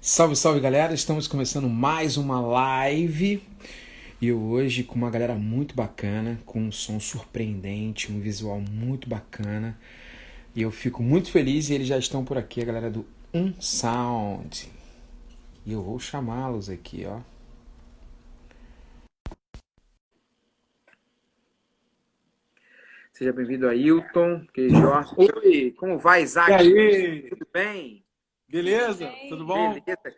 Salve, salve galera! Estamos começando mais uma live e hoje com uma galera muito bacana, com um som surpreendente, um visual muito bacana. E eu fico muito feliz e eles já estão por aqui, a galera do Sound. E eu vou chamá-los aqui, ó. Seja bem-vindo, Ailton, Jorge. Oi, como vai, E Isaac? aí? Tudo bem? Beleza? Tudo bom? Beleza.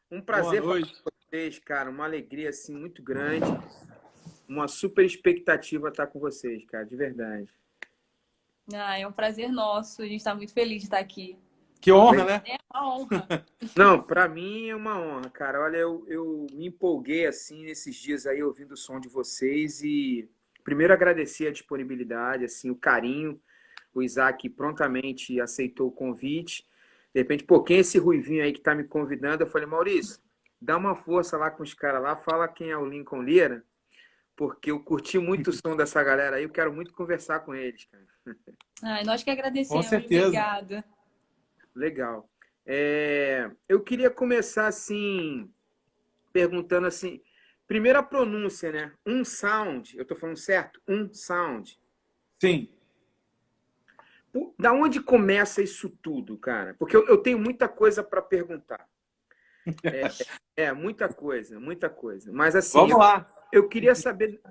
Um Boa prazer falar noite. com vocês, cara. Uma alegria assim muito grande. Uma super expectativa estar com vocês, cara, de verdade. É um prazer nosso. A gente está muito feliz de estar aqui. Que honra, né? É uma honra. Não, para mim é uma honra, cara. Olha, eu me empolguei assim nesses dias aí ouvindo o som de vocês e primeiro agradecer a disponibilidade, assim, o carinho. O Isaac prontamente aceitou o convite. De repente, pô, quem é esse Ruivinho aí que tá me convidando? Eu falei, Maurício, dá uma força lá com os caras lá, fala quem é o Lincoln Lira, porque eu curti muito o som dessa galera aí, eu quero muito conversar com eles, cara. Nós que Com agradecemos. certeza. Obrigada. Legal. Eu queria começar assim, perguntando assim, primeiro a pronúncia, né? Sound, eu tô falando certo? Sound. Sim. Da onde começa isso tudo, cara? Porque eu tenho muita coisa para perguntar. Muita coisa, muita coisa. Mas assim, Vamos lá. eu queria saber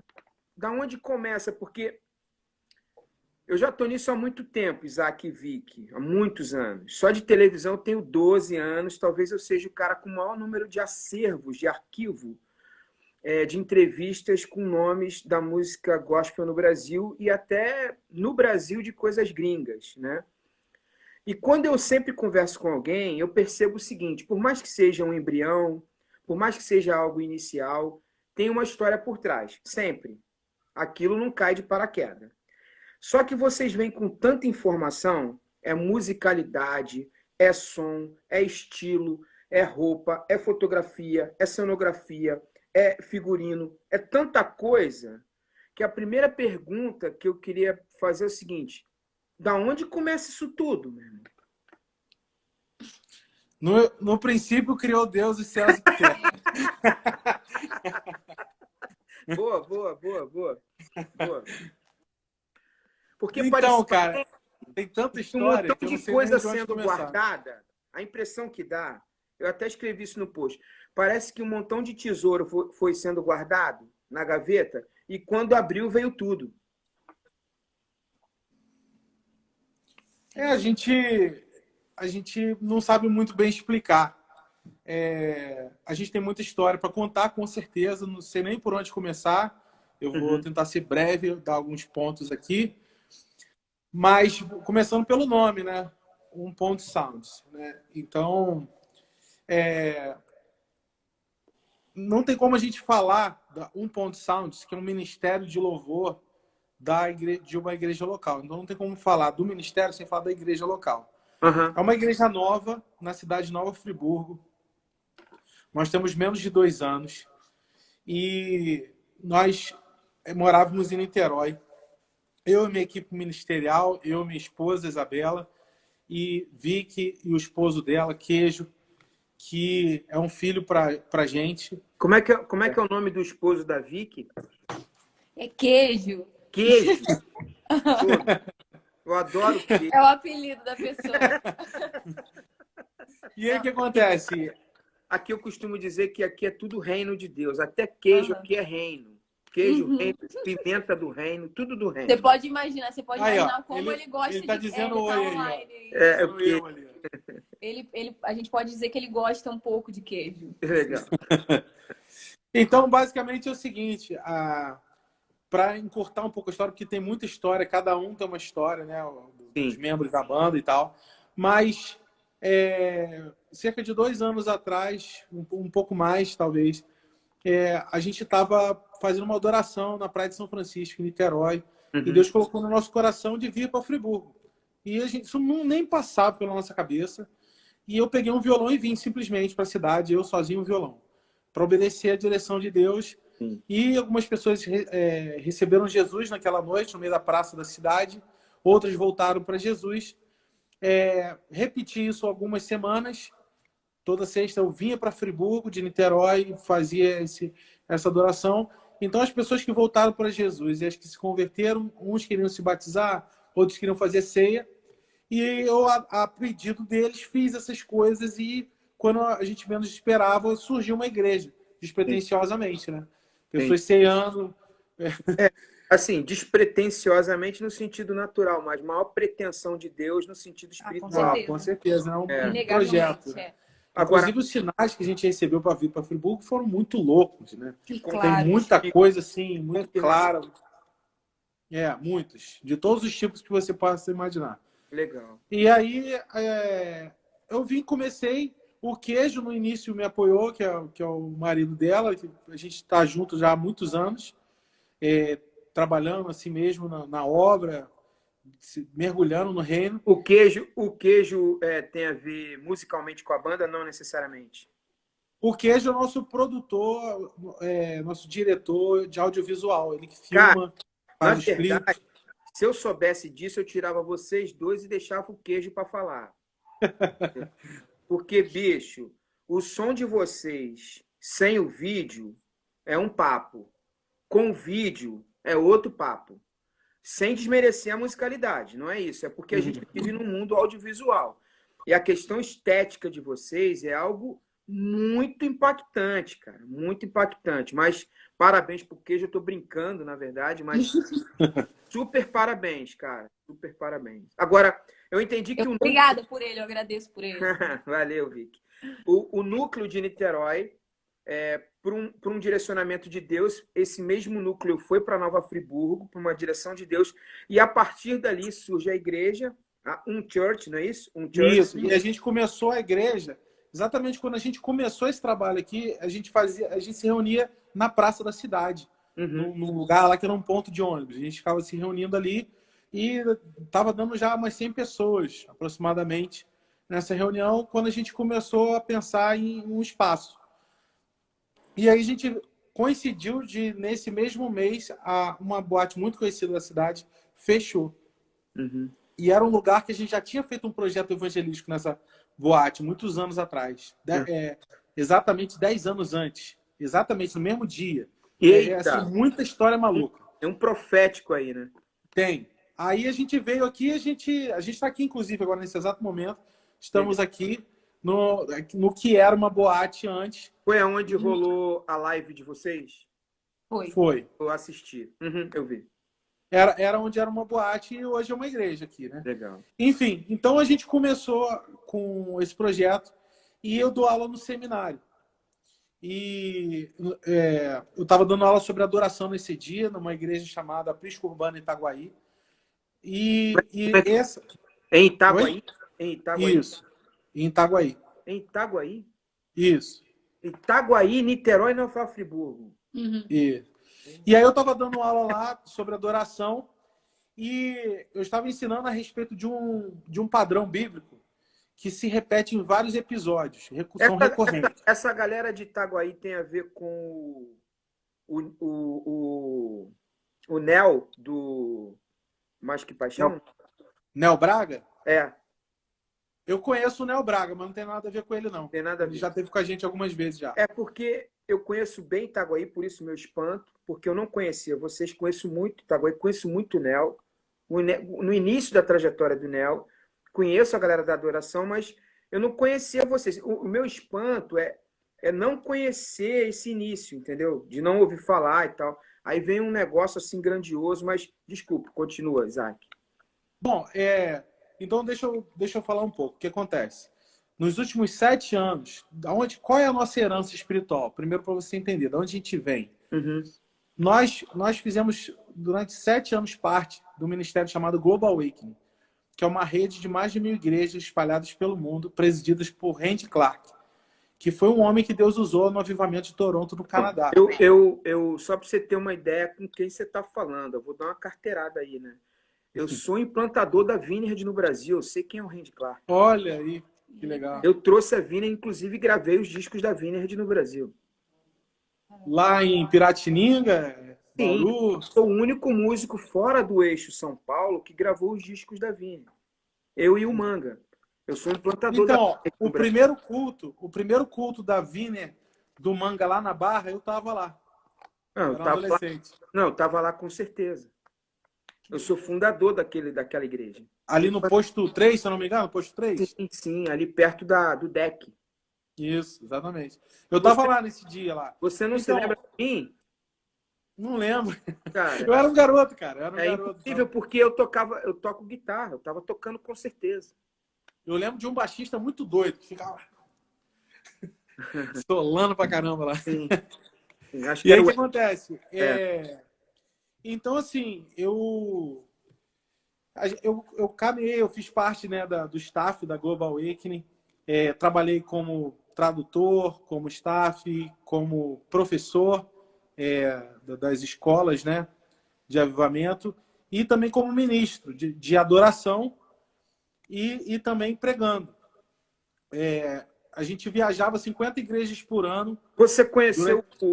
da onde começa, porque eu já estou nisso há muito tempo, Isaac e Vicky, há muitos anos. Só de televisão eu tenho 12 anos, talvez eu seja o cara com o maior número de acervos, de arquivo, de entrevistas com nomes da música gospel no Brasil e até no Brasil de coisas gringas, né? E quando eu sempre converso com alguém, eu percebo o seguinte, por mais que seja um embrião, por mais que seja algo inicial, tem uma história por trás, sempre. Aquilo não cai de paraquedas. Só que vocês vêm com tanta informação, é musicalidade, é som, é estilo, é roupa, é fotografia, é cenografia, é figurino, é tanta coisa que a primeira pergunta que eu queria fazer é o seguinte: da onde começa isso tudo, meu irmão? No princípio, criou Deus os céus e a terra. Boa, boa, boa, boa, boa. Porque Então, parece cara, tem tanta um montão história que eu de não sei nem coisa de onde sendo começar. guardada. A impressão que dá, eu até escrevi isso no post, parece que um montão de tesouro foi sendo guardado na gaveta e quando abriu veio tudo. A gente não sabe muito bem explicar. A gente tem muita história para contar, com certeza. Não sei nem por onde começar. Eu vou tentar ser breve, dar alguns pontos aqui. Mas começando pelo nome, né? Sounds, né? Então, não tem como a gente falar da Sounds, que é um ministério de louvor de uma igreja local. Então, não tem como falar do ministério sem falar da igreja local. É uma igreja nova, na cidade de Nova Friburgo. Nós temos menos de 2 anos. E nós morávamos em Niterói. Eu e minha equipe ministerial, eu e minha esposa, Isabela, e Vicky e o esposo dela, Queijo, que é um filho pra gente. Como é que é o nome do esposo da Vicky? É Queijo. Queijo. Eu adoro queijo. É o apelido da pessoa. E aí o que acontece? Aqui eu costumo dizer que aqui é tudo reino de Deus. Até queijo aqui é reino. Queijo, reino, pimenta do reino, tudo do reino. Você pode imaginar, Aí, ó, como ele gosta ele tá de... dizendo ele oi tá aí, online. ó. A gente pode dizer que ele gosta um pouco de queijo. Legal. Então, basicamente é o seguinte, para encurtar um pouco a história, porque tem muita história, cada um tem uma história, né? Os membros da banda e tal. Mas cerca de 2 anos atrás, um pouco mais, talvez, a gente estava fazendo uma adoração na Praia de São Francisco, em Niterói, e Deus colocou no nosso coração de vir para Friburgo. E isso nem passava pela nossa cabeça. E eu peguei um violão e vim simplesmente para a cidade, eu sozinho um violão, para obedecer a direção de Deus. Sim. E algumas pessoas receberam Jesus naquela noite, no meio da praça da cidade. Outras voltaram para Jesus. Repeti isso algumas semanas. toda sexta eu vinha para Friburgo, de Niterói, e fazia essa adoração. Então, as pessoas que voltaram para Jesus e as que se converteram, uns queriam se batizar, outros queriam fazer ceia. E eu, a pedido deles, fiz essas coisas e, quando a gente menos esperava, surgiu uma igreja, despretensiosamente, né? Pessoas ceando. Assim, despretensiosamente no sentido natural, mas maior pretensão de Deus no sentido espiritual. Com certeza, é um Inegavelmente, projeto. Agora, Inclusive, os sinais que a gente recebeu para vir para Friburgo foram muito loucos, né? claro. Tem muita coisa, assim, muito clara. Muitos. De todos os tipos que você possa imaginar. legal. E aí, eu comecei. O Queijo, no início, me apoiou, que é o marido dela, que a gente está junto já há muitos anos, trabalhando assim mesmo na obra, mergulhando no reino. O queijo tem a ver musicalmente com a banda? Não necessariamente. O Queijo é o nosso produtor, nosso diretor de audiovisual. Ele que filma, faz os clipes. Se eu soubesse disso, eu tirava vocês dois e deixava o Queijo para falar. Porque, bicho, o som de vocês sem o vídeo é um papo. Com o vídeo é outro papo. Sem desmerecer a musicalidade, não é isso. É porque a gente vive num mundo audiovisual. E a questão estética de vocês é algo muito impactante, cara. Muito impactante. Mas parabéns, porque eu estou brincando, na verdade, mas super parabéns, cara. Super parabéns. Agora, eu entendi que Obrigada por ele, eu agradeço por ele. Valeu, Vic. O núcleo de Niterói, por um direcionamento de Deus, esse mesmo núcleo foi para Nova Friburgo, por uma direção de Deus, e a partir dali surge a igreja, church, não é isso? Church. Isso, e a gente começou a igreja, exatamente quando a gente começou esse trabalho aqui, a gente se reunia na praça da cidade, num lugar lá que era um ponto de ônibus. A gente ficava se reunindo ali e estava dando já umas 100 pessoas, aproximadamente, nessa reunião, quando a gente começou a pensar em um espaço. E aí a gente coincidiu nesse mesmo mês, uma boate muito conhecida da cidade fechou. E era um lugar que a gente já tinha feito um projeto evangelístico nessa boate, muitos anos atrás. Exatamente 10 anos antes. Exatamente no mesmo dia. Assim, muita história maluca. Tem um profético aí, né? Tem. Aí a gente veio aqui, a gente está aqui, inclusive, agora nesse exato momento. Estamos aqui no que era uma boate antes. Foi aonde rolou a live de vocês? Foi. Eu assisti. Eu vi. Era onde era uma boate e hoje é uma igreja aqui, né? Legal. Enfim, então a gente começou com esse projeto e eu dou aula no seminário. E eu estava dando aula sobre adoração nesse dia, numa igreja chamada Prisco Urbana Itaguaí. Essa... Em Itaguaí? Em Itaguaí. Isso. Em Itaguaí. Em Itaguaí? Isso. Itaguaí, Niterói e Nova Friburgo. E aí eu estava dando aula lá sobre adoração e eu estava ensinando a respeito de um padrão bíblico que se repete em vários episódios, são recorrentes. Essa galera de Itaguaí tem a ver com o Nel do Mais Que Paixão? Nel Braga? É. Eu conheço o Nel Braga, mas não tem nada a ver com ele, não. Tem nada a ver. Ele já esteve com a gente algumas vezes já. É porque eu conheço bem Itaguaí, por isso meu espanto, porque eu não conhecia vocês, conheço muito Itaguaí, conheço muito o Nel. No início da trajetória do Nel, conheço a galera da adoração, mas eu não conhecia vocês. O meu espanto é não conhecer esse início, entendeu? De não ouvir falar e tal. Aí vem um negócio assim grandioso, mas desculpa, continua, Isaac. Bom, então deixa eu falar um pouco. O que acontece? Nos últimos 7 anos, qual é a nossa herança espiritual? Primeiro, para você entender, de onde a gente vem. Nós fizemos, durante 7 anos, parte do ministério chamado Global Awakening, que é uma rede de mais de 1.000 igrejas espalhadas pelo mundo, presididas por Randy Clark, que foi um homem que Deus usou no avivamento de Toronto, no Canadá. Só para você ter uma ideia com quem você está falando, eu vou dar uma carteirada aí, né? Eu sou implantador da Vineyard no Brasil, eu sei quem é o Randy Clark. Olha aí, que legal. Eu trouxe a Vineyard, inclusive gravei os discos da Vineyard no Brasil. Lá em Piratininga? Sim, Bauru. sou o único músico fora do eixo São Paulo que gravou os discos da Vineyard. Eu e o Manga. Eu sou implantador Então, da ó, Viner no Brasil. o primeiro culto da Viner do Manga lá na Barra, eu tava lá. Não, Eu eu era um tava lá, adolescente. não, eu tava lá com certeza. Eu sou fundador daquela igreja. Ali no posto 3, se eu não me engano, posto 3? Sim, sim, ali perto do deck. Isso, exatamente. Eu tava Você, lá nesse dia lá. você não se lembra Então, de mim? não lembro. Cara, Eu era um garoto, cara. Eu era um é garoto. impossível porque eu toco guitarra, eu tava tocando com certeza. Eu lembro de um baixista muito doido, que ficava solando pra caramba lá. Sim, sim, acho que E aí era o o que acontece? é. Então, assim, eu caminhei, eu fiz parte, né, do staff da Global Awakening. Trabalhei como tradutor, como staff, como professor das escolas, né, de avivamento, e também como ministro de adoração e também pregando. A gente viajava 50 igrejas por ano. Durante...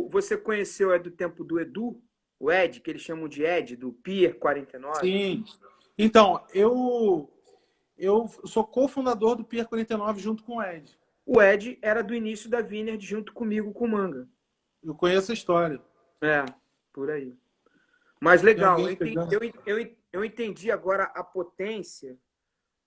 Você conheceu do tempo do Edu, o Ed, que eles chamam de Ed, do Pier 49? Sim. Então, eu sou cofundador do Pier 49 junto com o Ed. O Ed era do início da Vineyard junto comigo com o Manga. Eu conheço a história. É, por aí. Mas Tem legal, alguém pegando? eu entendi agora a potência,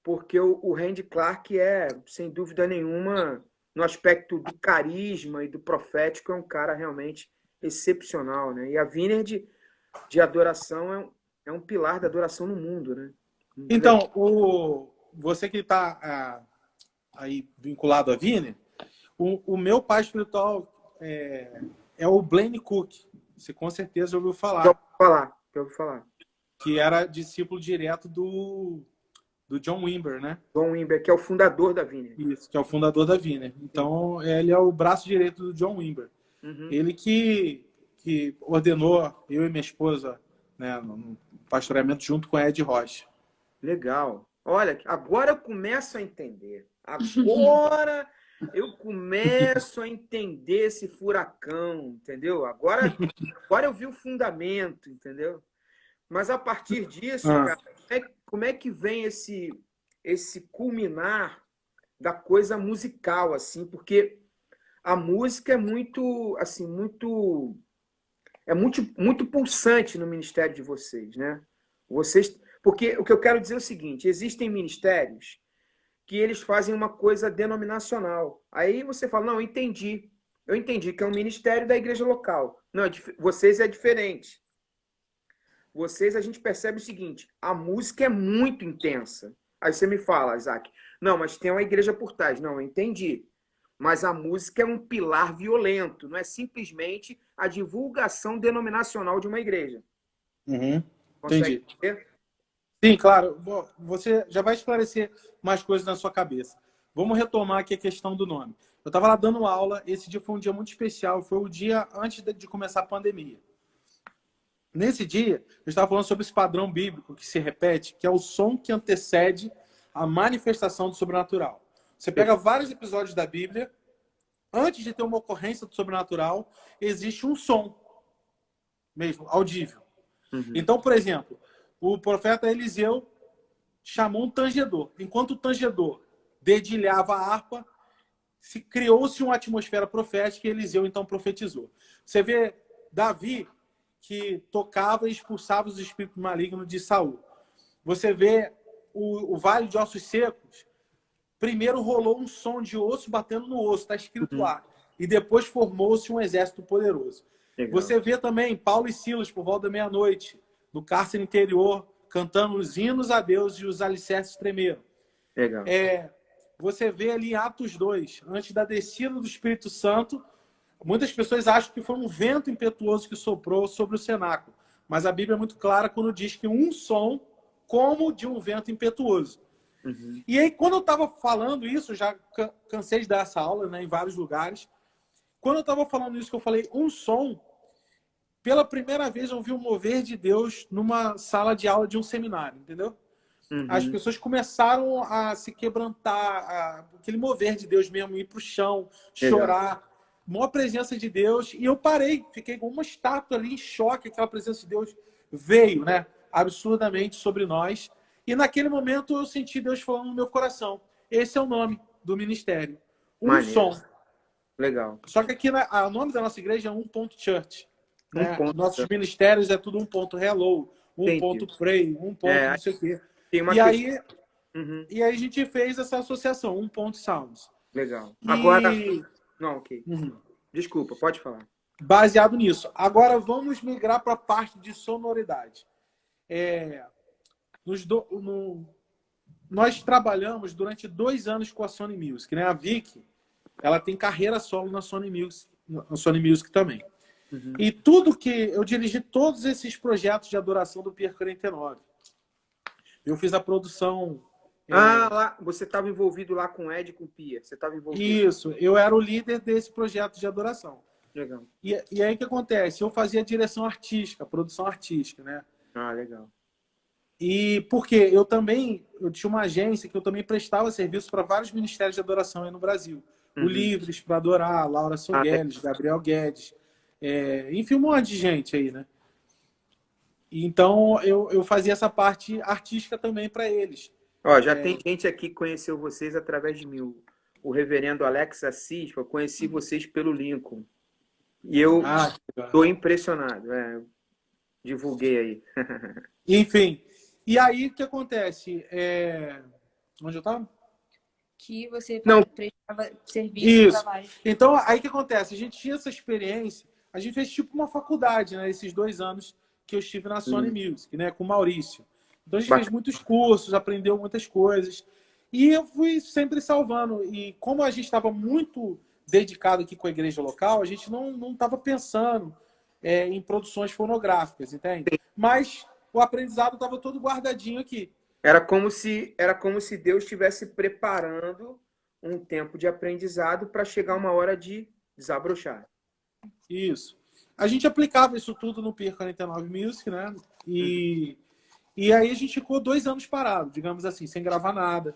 porque o Randy Clark é, sem dúvida nenhuma, no aspecto do carisma e do profético, é um cara realmente excepcional, né? E a Vineyard de adoração é um pilar da adoração no mundo, né? Então, você que está aí vinculado à Vini, o meu pai espiritual é o Blaine Cook. Você com certeza já ouviu falar. Já ouvi falar. Que era discípulo direto do John Wimber, né? John Wimber, que é o fundador da Vineyard. Isso, que é o fundador da Vini. Então, ele é o braço direito do John Wimber. Uhum. Ele que ordenou eu e minha esposa, né, no pastoreamento junto com Ed Rocha. Legal. Olha, agora eu começo a entender. Agora eu começo a entender esse furacão, entendeu? Agora eu vi o fundamento, entendeu? Mas a partir disso, cara, como é que vem esse culminar da coisa musical, assim? Porque a música é muito, assim, muito pulsante no ministério de vocês, né? Porque o que eu quero dizer é o seguinte: existem ministérios que eles fazem uma coisa denominacional. Aí você fala, não, eu entendi que é um ministério da igreja local. Não, vocês é diferente. Vocês, a gente percebe o seguinte: a música é muito intensa. Aí você me fala, Isaac, não, mas tem uma igreja por trás. Não, eu entendi. Mas a música é um pilar violento, não é simplesmente a divulgação denominacional de uma igreja. Uhum. Consegue Entendi. entender? Sim, claro. Você já vai esclarecer mais coisas na sua cabeça. Vamos retomar aqui a questão do nome. Eu estava lá dando aula, esse dia foi um dia muito especial, foi o dia antes de começar a pandemia. Nesse dia, eu estava falando sobre esse padrão bíblico que se repete, que é o som que antecede a manifestação do sobrenatural. Você pega vários episódios da Bíblia, antes de ter uma ocorrência do sobrenatural, existe um som, mesmo, audível. Uhum. Então, por exemplo, o profeta Eliseu chamou um tangedor. Enquanto o tangedor dedilhava a harpa, criou-se uma atmosfera profética e Eliseu então profetizou. Você vê Davi, que tocava e expulsava os espíritos malignos de Saul. Você vê o Vale de Ossos Secos, primeiro rolou um som de osso batendo no osso, está escrito lá. E depois formou-se um exército poderoso. Legal. Você vê também Paulo e Silas, por volta da meia-noite, no cárcere interior, cantando os hinos a Deus e os alicerces tremeram. Legal. Você vê ali em Atos 2, antes da descida do Espírito Santo, muitas pessoas acham que foi um vento impetuoso que soprou sobre o cenáculo. Mas a Bíblia é muito clara quando diz que um som como de um vento impetuoso. Uhum. E aí, quando eu estava falando isso, já cansei de dar essa aula, né, em vários lugares. Quando eu estava falando isso, que eu falei um som, pela primeira vez eu vi o mover de Deus numa sala de aula de um seminário, entendeu? Uhum. As pessoas começaram a se quebrantar, aquele mover de Deus mesmo, ir para o chão, chorar. Maior presença de Deus. E eu parei, fiquei com uma estátua ali em choque, aquela presença de Deus veio, né, absurdamente sobre nós. E naquele momento eu senti Deus falando no meu coração: esse é o nome do ministério. Maneiro. Som. Legal. Só que aqui o nome da nossa igreja é Church. Né? Ponto. Nossos ministérios é tudo hello, Entendi. Pray, não sei o quê. E aí a gente fez essa associação, Sounds. Legal. Agora... Não, ok. Desculpa, pode falar. Baseado nisso. Agora vamos migrar para a parte de sonoridade. Nós trabalhamos durante 2 anos com a Sony Music. Né? A Vicky, ela tem carreira solo na Sony Music também. E eu dirigi todos esses projetos de adoração do Pier 49. Eu fiz a produção... lá, você estava envolvido lá com o Ed e com o Pia. Você estava envolvido? Isso, eu era o líder desse projeto de adoração. Legal. E aí o que acontece? Eu fazia direção artística, produção artística, né? Legal. E porque eu tinha uma agência que eu também prestava serviço para vários ministérios de adoração aí no Brasil. O Livres para Adorar, Laura Sogueles, Gabriel Guedes, enfim, um monte de gente aí, né? Então eu fazia essa parte artística também para eles. Já tem gente aqui que conheceu vocês através de mim. O reverendo Alex Assis, eu conheci vocês pelo Lincoln. E eu estou impressionado. Divulguei aí. Enfim. E aí, o que acontece? Onde eu estava? Que você Não. prestava serviço para vários. Então, aí o que acontece? A gente tinha essa experiência, a gente fez tipo uma faculdade, né? Esses 2 anos que eu estive na Sony Music, né? Com o Maurício. Então, a gente fez muitos cursos, aprendeu muitas coisas. E eu fui sempre salvando. E como a gente estava muito dedicado aqui com a igreja local, a gente não estava pensando em produções fonográficas, entende? Mas o aprendizado estava todo guardadinho aqui. Era como se Deus estivesse preparando um tempo de aprendizado para chegar uma hora de desabrochar. Isso. A gente aplicava isso tudo no Pier 49 Music, né? E aí a gente ficou 2 anos parado, digamos assim, sem gravar nada.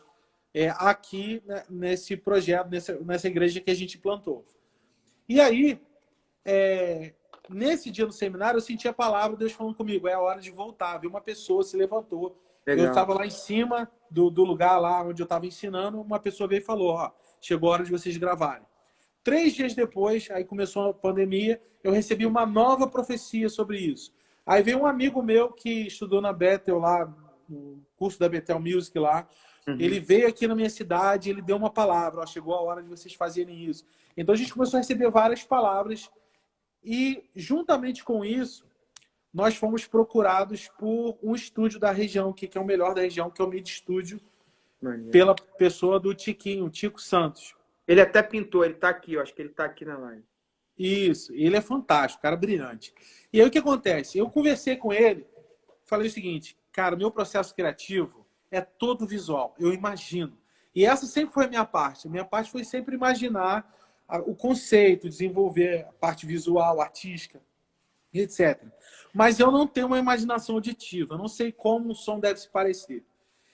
Aqui, né, nesse projeto, nessa igreja que a gente plantou. E aí, nesse dia do seminário, eu senti a palavra de Deus falando comigo, é a hora de voltar. Vi uma pessoa se levantou. Legal. Eu estava lá em cima do lugar lá onde eu estava ensinando, uma pessoa veio e falou, chegou a hora de vocês gravarem. 3 dias depois, aí começou a pandemia, eu recebi uma nova profecia sobre isso. Aí veio um amigo meu que estudou na Bethel lá, no curso da Bethel Music lá. Ele veio aqui na minha cidade, ele deu uma palavra, chegou a hora de vocês fazerem isso. Então a gente começou a receber várias palavras e, juntamente com isso, nós fomos procurados por um estúdio da região, que é o melhor da região, que é o Mid Studio, pela pessoa do Tiquinho, o Tico Santos. Ele até pintou, ele está aqui, eu acho que ele está aqui na live. Isso, ele é fantástico, cara brilhante. E aí o que acontece? Eu conversei com ele, falei o seguinte, cara, meu processo criativo é todo visual, eu imagino. E essa sempre foi a minha parte. A minha parte foi sempre imaginar o conceito, desenvolver a parte visual, artística, etc. Mas eu não tenho uma imaginação auditiva, eu não sei como um som deve se parecer.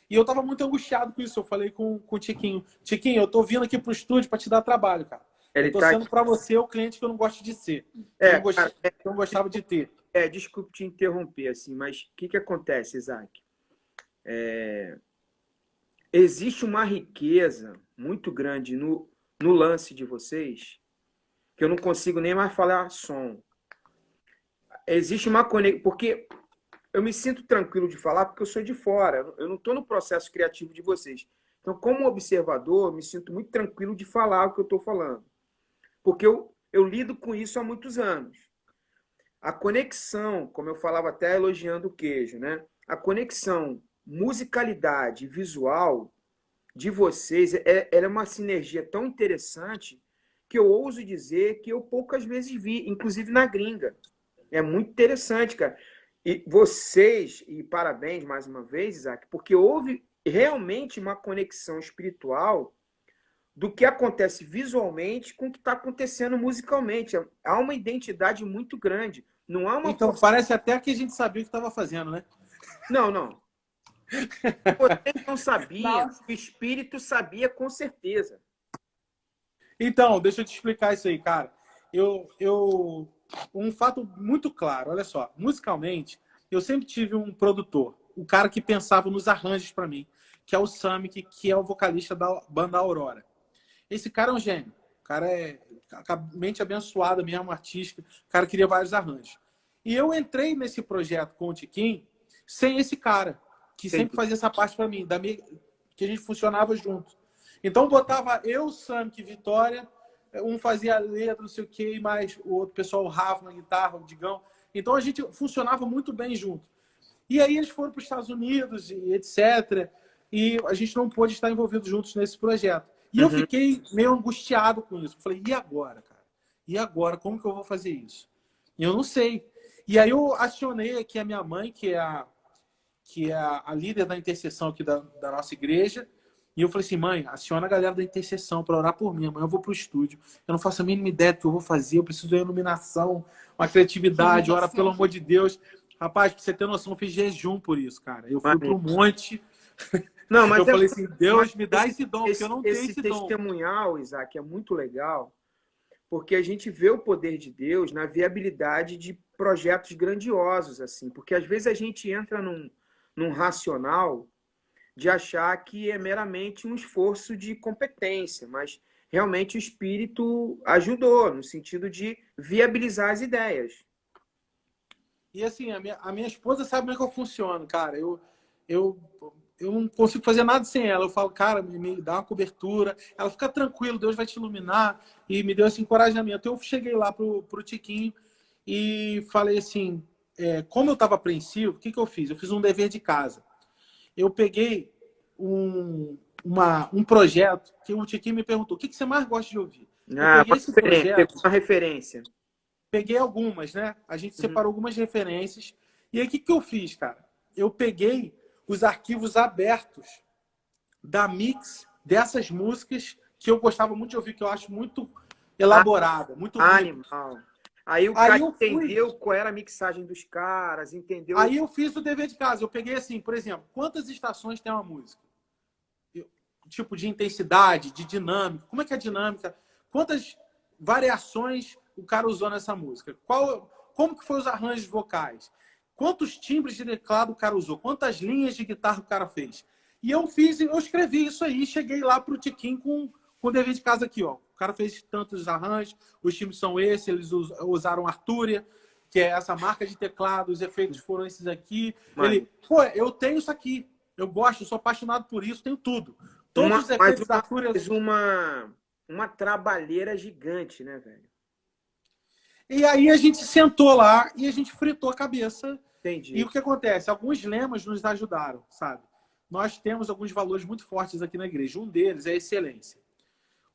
E eu estava muito angustiado com isso. Eu falei com o Tiquinho. Tiquinho, eu tô vindo aqui pro estúdio para te dar trabalho, cara. Eu tô sendo para você o cliente que eu não gosto de ser. Eu não gostava de ter. Desculpe te interromper, assim, mas o que acontece, Isaac? Existe uma riqueza muito grande no lance de vocês que eu não consigo nem mais falar som. Existe uma conexão, porque eu me sinto tranquilo de falar porque eu sou de fora, eu não estou no processo criativo de vocês. Então, como observador, eu me sinto muito tranquilo de falar o que eu estou falando. Porque eu lido com isso há muitos anos. A conexão, como eu falava até elogiando o Queijo, né? A conexão musicalidade visual de vocês ela é uma sinergia tão interessante que eu ouso dizer que eu poucas vezes vi, inclusive na gringa. É muito interessante, cara. E vocês, e parabéns mais uma vez, Isaac, porque houve realmente uma conexão espiritual do que acontece visualmente com o que está acontecendo musicalmente. Há uma identidade muito grande. Não há uma então, parece até que a gente sabia o que estava fazendo, né? Não. Vocês não sabiam, o espírito sabia com certeza. Então, deixa eu te explicar isso aí, cara. Um fato muito claro, olha só. Musicalmente, eu sempre tive um produtor, o cara que pensava nos arranjos para mim. que é o Sami, que é o vocalista da banda Aurora. Esse cara é um gênio. O cara é mente abençoada mesmo, artística. O cara queria vários arranjos. E eu entrei nesse projeto com o Tiquinho sem esse cara, que sempre fazia essa parte para mim, que a gente funcionava junto. Então botava eu, Sam, que Vitória, um fazia a letra, não sei o quê, mais o outro pessoal, o Rafa na guitarra, o Digão. Então a gente funcionava muito bem junto. E aí eles foram para os Estados Unidos e etc. E a gente não pôde estar envolvido juntos nesse projeto. E eu fiquei meio angustiado com isso. Falei, e agora, cara? E agora? Como que eu vou fazer isso? E eu não sei. E aí eu acionei aqui a minha mãe, que é a líder da intercessão aqui da nossa igreja. E eu falei assim, mãe, aciona a galera da intercessão para orar por mim. Amanhã eu vou pro estúdio. Eu não faço a mínima ideia do que eu vou fazer. Eu preciso de iluminação, uma criatividade. Ora, pelo amor de Deus. Rapaz, pra você ter noção, eu fiz jejum por isso, cara. Eu fui pro monte. Não, mas eu falei assim, Deus, me dá esse dom, porque eu não tenho esse dom. Esse testemunhal, Isaac, é muito legal, porque a gente vê o poder de Deus na viabilidade de projetos grandiosos, assim. Porque às vezes a gente entra num racional de achar que é meramente um esforço de competência, mas realmente o Espírito ajudou, no sentido de viabilizar as ideias. E assim, a minha esposa sabe como é que eu funciono, cara. Eu não consigo fazer nada sem ela. Eu falo, cara, me dá uma cobertura. Ela fica tranquilo, Deus vai te iluminar. E me deu esse encorajamento. Eu cheguei lá pro Tiquinho e falei assim, como eu estava apreensivo, o que eu fiz? Eu fiz um dever de casa. Eu peguei um projeto que o Tiquinho me perguntou, o que você mais gosta de ouvir? Eu peguei esse projeto, uma referência. Peguei algumas, né? A gente separou algumas referências. E aí, o que eu fiz, cara? Eu peguei os arquivos abertos da mix dessas músicas que eu gostava muito de ouvir, que eu acho muito elaborada, muito animal. Aí o cara entendeu qual era a mixagem dos caras, entendeu? Aí eu fiz o dever de casa. Eu peguei assim, por exemplo, quantas estações tem uma música? Tipo de intensidade, de dinâmica. Como é que é a dinâmica? Quantas variações o cara usou nessa música? Como que foi os arranjos vocais? Quantos timbres de teclado o cara usou? Quantas linhas de guitarra o cara fez? E eu escrevi isso aí, cheguei lá pro Tiquinho com o dever de casa aqui, ó. O cara fez tantos arranjos, os timbres são esses, eles usaram Arturia, que é essa marca de teclado, os efeitos foram esses aqui. Ele, eu tenho isso aqui, eu gosto, eu sou apaixonado por isso, tenho tudo. Todos os efeitos da Arturia. Uma trabalheira gigante, né, velho? E aí a gente sentou lá e a gente fritou a cabeça. Entendi. E o que acontece? Alguns lemas nos ajudaram, sabe? Nós temos alguns valores muito fortes aqui na igreja. Um deles é a excelência.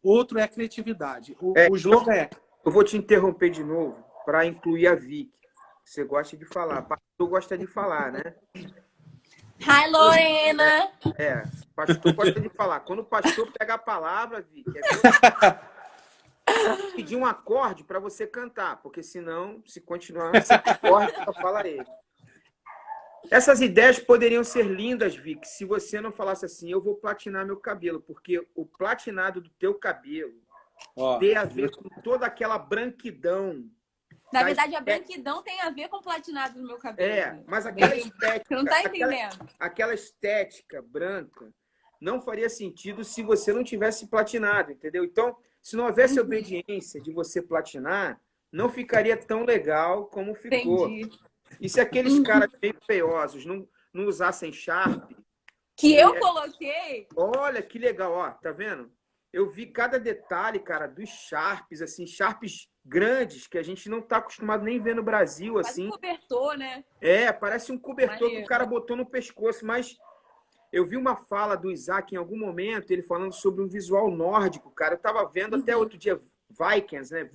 Outro é a criatividade. O slogan é... Eu vou te interromper de novo para incluir a Vicky. Você gosta de falar. Pastor gosta de falar, né? Hi, Lorena! Pastor gosta de falar. Quando o pastor pega a palavra, Vicky, pedir um acorde para você cantar, porque senão, se continuar sem acorde, só fala ele. Essas ideias poderiam ser lindas, Vicky, se você não falasse assim, eu vou platinar meu cabelo, porque o platinado do teu cabelo tem a ver com toda aquela branquidão. Na verdade, a branquidão tem a ver com o platinado do meu cabelo. Mas aquela estética... Você não tá entendendo. Aquela estética branca não faria sentido se você não tivesse platinado, entendeu? Então, se não houvesse obediência de você platinar, não ficaria tão legal como ficou. Entendi. E se aqueles caras bem feiosos não usassem Sharp... Que eu coloquei... Olha, que legal, ó, tá vendo? Eu vi cada detalhe, cara, dos Sharps, assim, Sharps grandes, que a gente não tá acostumado nem ver no Brasil, assim. Parece um cobertor, né? Parece um cobertor que o cara botou no pescoço, mas... Eu vi uma fala do Isaac em algum momento, ele falando sobre um visual nórdico, cara. Eu estava vendo até outro dia Vikings, né?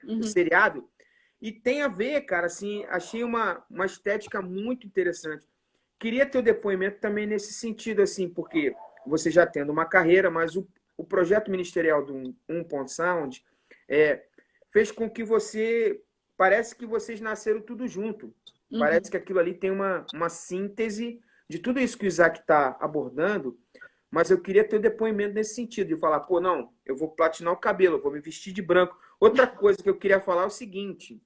O seriado. E tem a ver, cara, assim, achei uma estética muito interessante. Queria ter o depoimento também nesse sentido, assim, porque você já tendo uma carreira, mas o projeto ministerial do Point Sound fez com que parece que vocês nasceram tudo junto. Parece que aquilo ali tem uma síntese de tudo isso que o Isaac está abordando, mas eu queria ter o depoimento nesse sentido, de falar, eu vou platinar o cabelo, eu vou me vestir de branco. Outra coisa que eu queria falar é o seguinte,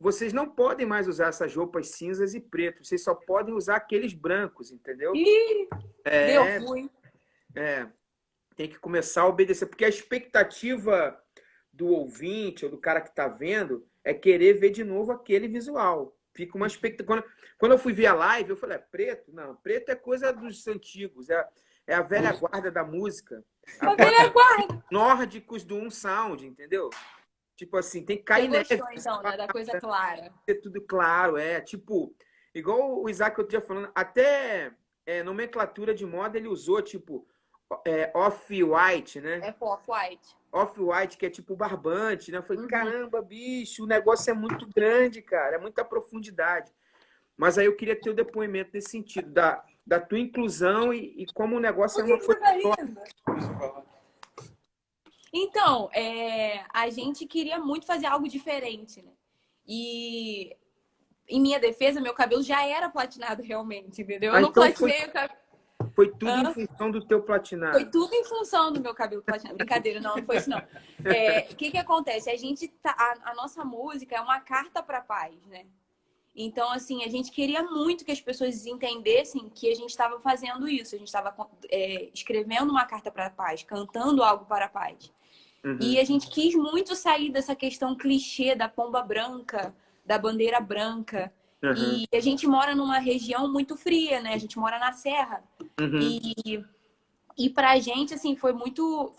vocês não podem mais usar essas roupas cinzas e pretas. Vocês só podem usar aqueles brancos, entendeu? Ih, deu É, ruim. é. Tem que começar a obedecer. Porque a expectativa do ouvinte ou do cara que está vendo é querer ver de novo aquele visual. Fica uma expectativa. Quando eu fui ver a live, eu falei, preto? Não, preto é coisa dos antigos. É a velha guarda da música. A velha guarda. Nórdicos do Sound, entendeu? Tipo assim, tem que Você cair neve. gostou, então, né, da coisa clara. Ter tudo claro, tipo, igual o Isaac outro dia falando, até nomenclatura de moda ele usou, tipo, off-white, né? É off-white. Off-white, que é tipo barbante, né? Eu falei, caramba, bicho, o negócio é muito grande, cara, é muita profundidade. Mas aí eu queria ter o depoimento nesse sentido, da tua inclusão e como o negócio é uma coisa. Então, a gente queria muito fazer algo diferente, né? E, em minha defesa, meu cabelo já era platinado realmente, entendeu? Eu não Então platinei o cabelo. foi tudo em função do teu platinado. Foi tudo em função do meu cabelo platinado. Brincadeira, não foi isso, não. O que acontece? A nossa música é uma carta para a paz, né? Então, assim, a gente queria muito que as pessoas entendessem que a gente estava fazendo isso. A gente estava escrevendo uma carta para a paz, cantando algo para a paz. E a gente quis muito sair dessa questão clichê da pomba branca, da bandeira branca. E a gente mora numa região muito fria, né? A gente mora na Serra. E pra gente, assim, foi muito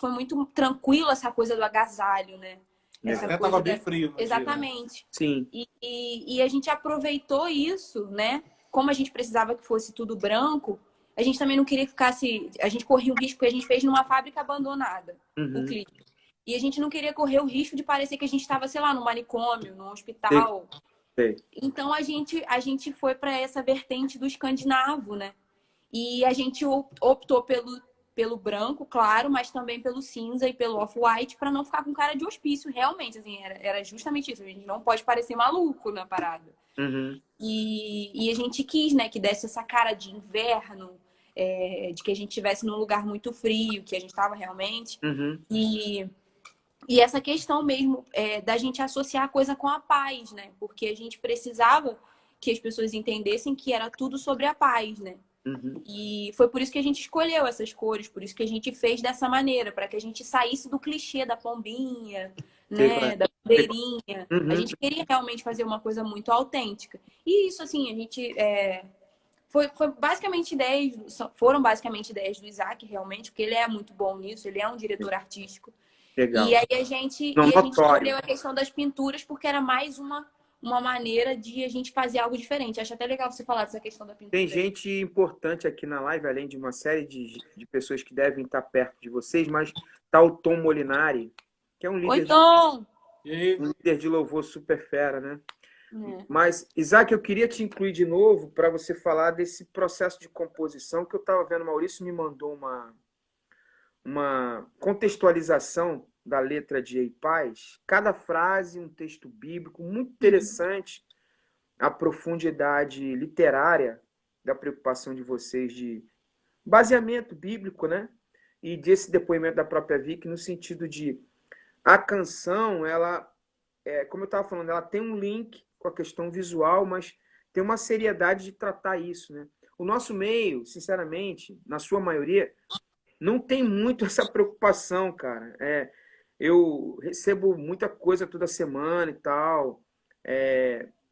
tranquilo essa coisa do agasalho, né? Essa Até coisa tava bem frio. Exatamente. Sim. E a gente aproveitou isso, né? Como a gente precisava que fosse tudo branco, a gente também não queria que ficasse... A gente corria um risco, porque a gente fez numa fábrica abandonada, o clipe. E a gente não queria correr o risco de parecer que a gente estava, sei lá, num manicômio, num hospital. Sim. Então, a gente foi para essa vertente do escandinavo, né? E a gente optou pelo branco, claro, mas também pelo cinza e pelo off-white para não ficar com cara de hospício, realmente. Assim, era justamente isso. A gente não pode parecer maluco na parada. E a gente quis, né, que desse essa cara de inverno, de que a gente estivesse num lugar muito frio, que a gente estava realmente. E essa questão mesmo da gente associar a coisa com a paz, né? Porque a gente precisava que as pessoas entendessem que era tudo sobre a paz, né? E foi por isso que a gente escolheu essas cores, por isso que a gente fez dessa maneira, para que a gente saísse do clichê da pombinha, né? Da bandeirinha. A gente queria realmente fazer uma coisa muito autêntica. E isso, assim, a gente... foram basicamente ideias do Isaac, realmente, porque ele é muito bom nisso, ele é um diretor artístico. Legal. E aí a gente escolheu a questão das pinturas porque era mais uma maneira de a gente fazer algo diferente. Acho até legal você falar dessa questão da pintura. Tem gente importante aqui na live, além de uma série de pessoas que devem estar perto de vocês, mas tá o Tom Molinari, que é um líder, Oi, Tom! um líder de louvor super fera, né? Mas, Isaac, eu queria te incluir de novo para você falar desse processo de composição que eu estava vendo. O Maurício me mandou uma contextualização da letra de Ei Paz, cada frase um texto bíblico muito interessante, a profundidade literária da preocupação de vocês de baseamento bíblico, né? E desse depoimento da própria Vicky no sentido de a canção, ela, como eu estava falando, ela tem um link com a questão visual, mas tem uma seriedade de tratar isso, né? O nosso meio, sinceramente, na sua maioria, não tem muito essa preocupação, cara. Eu recebo muita coisa toda semana e tal.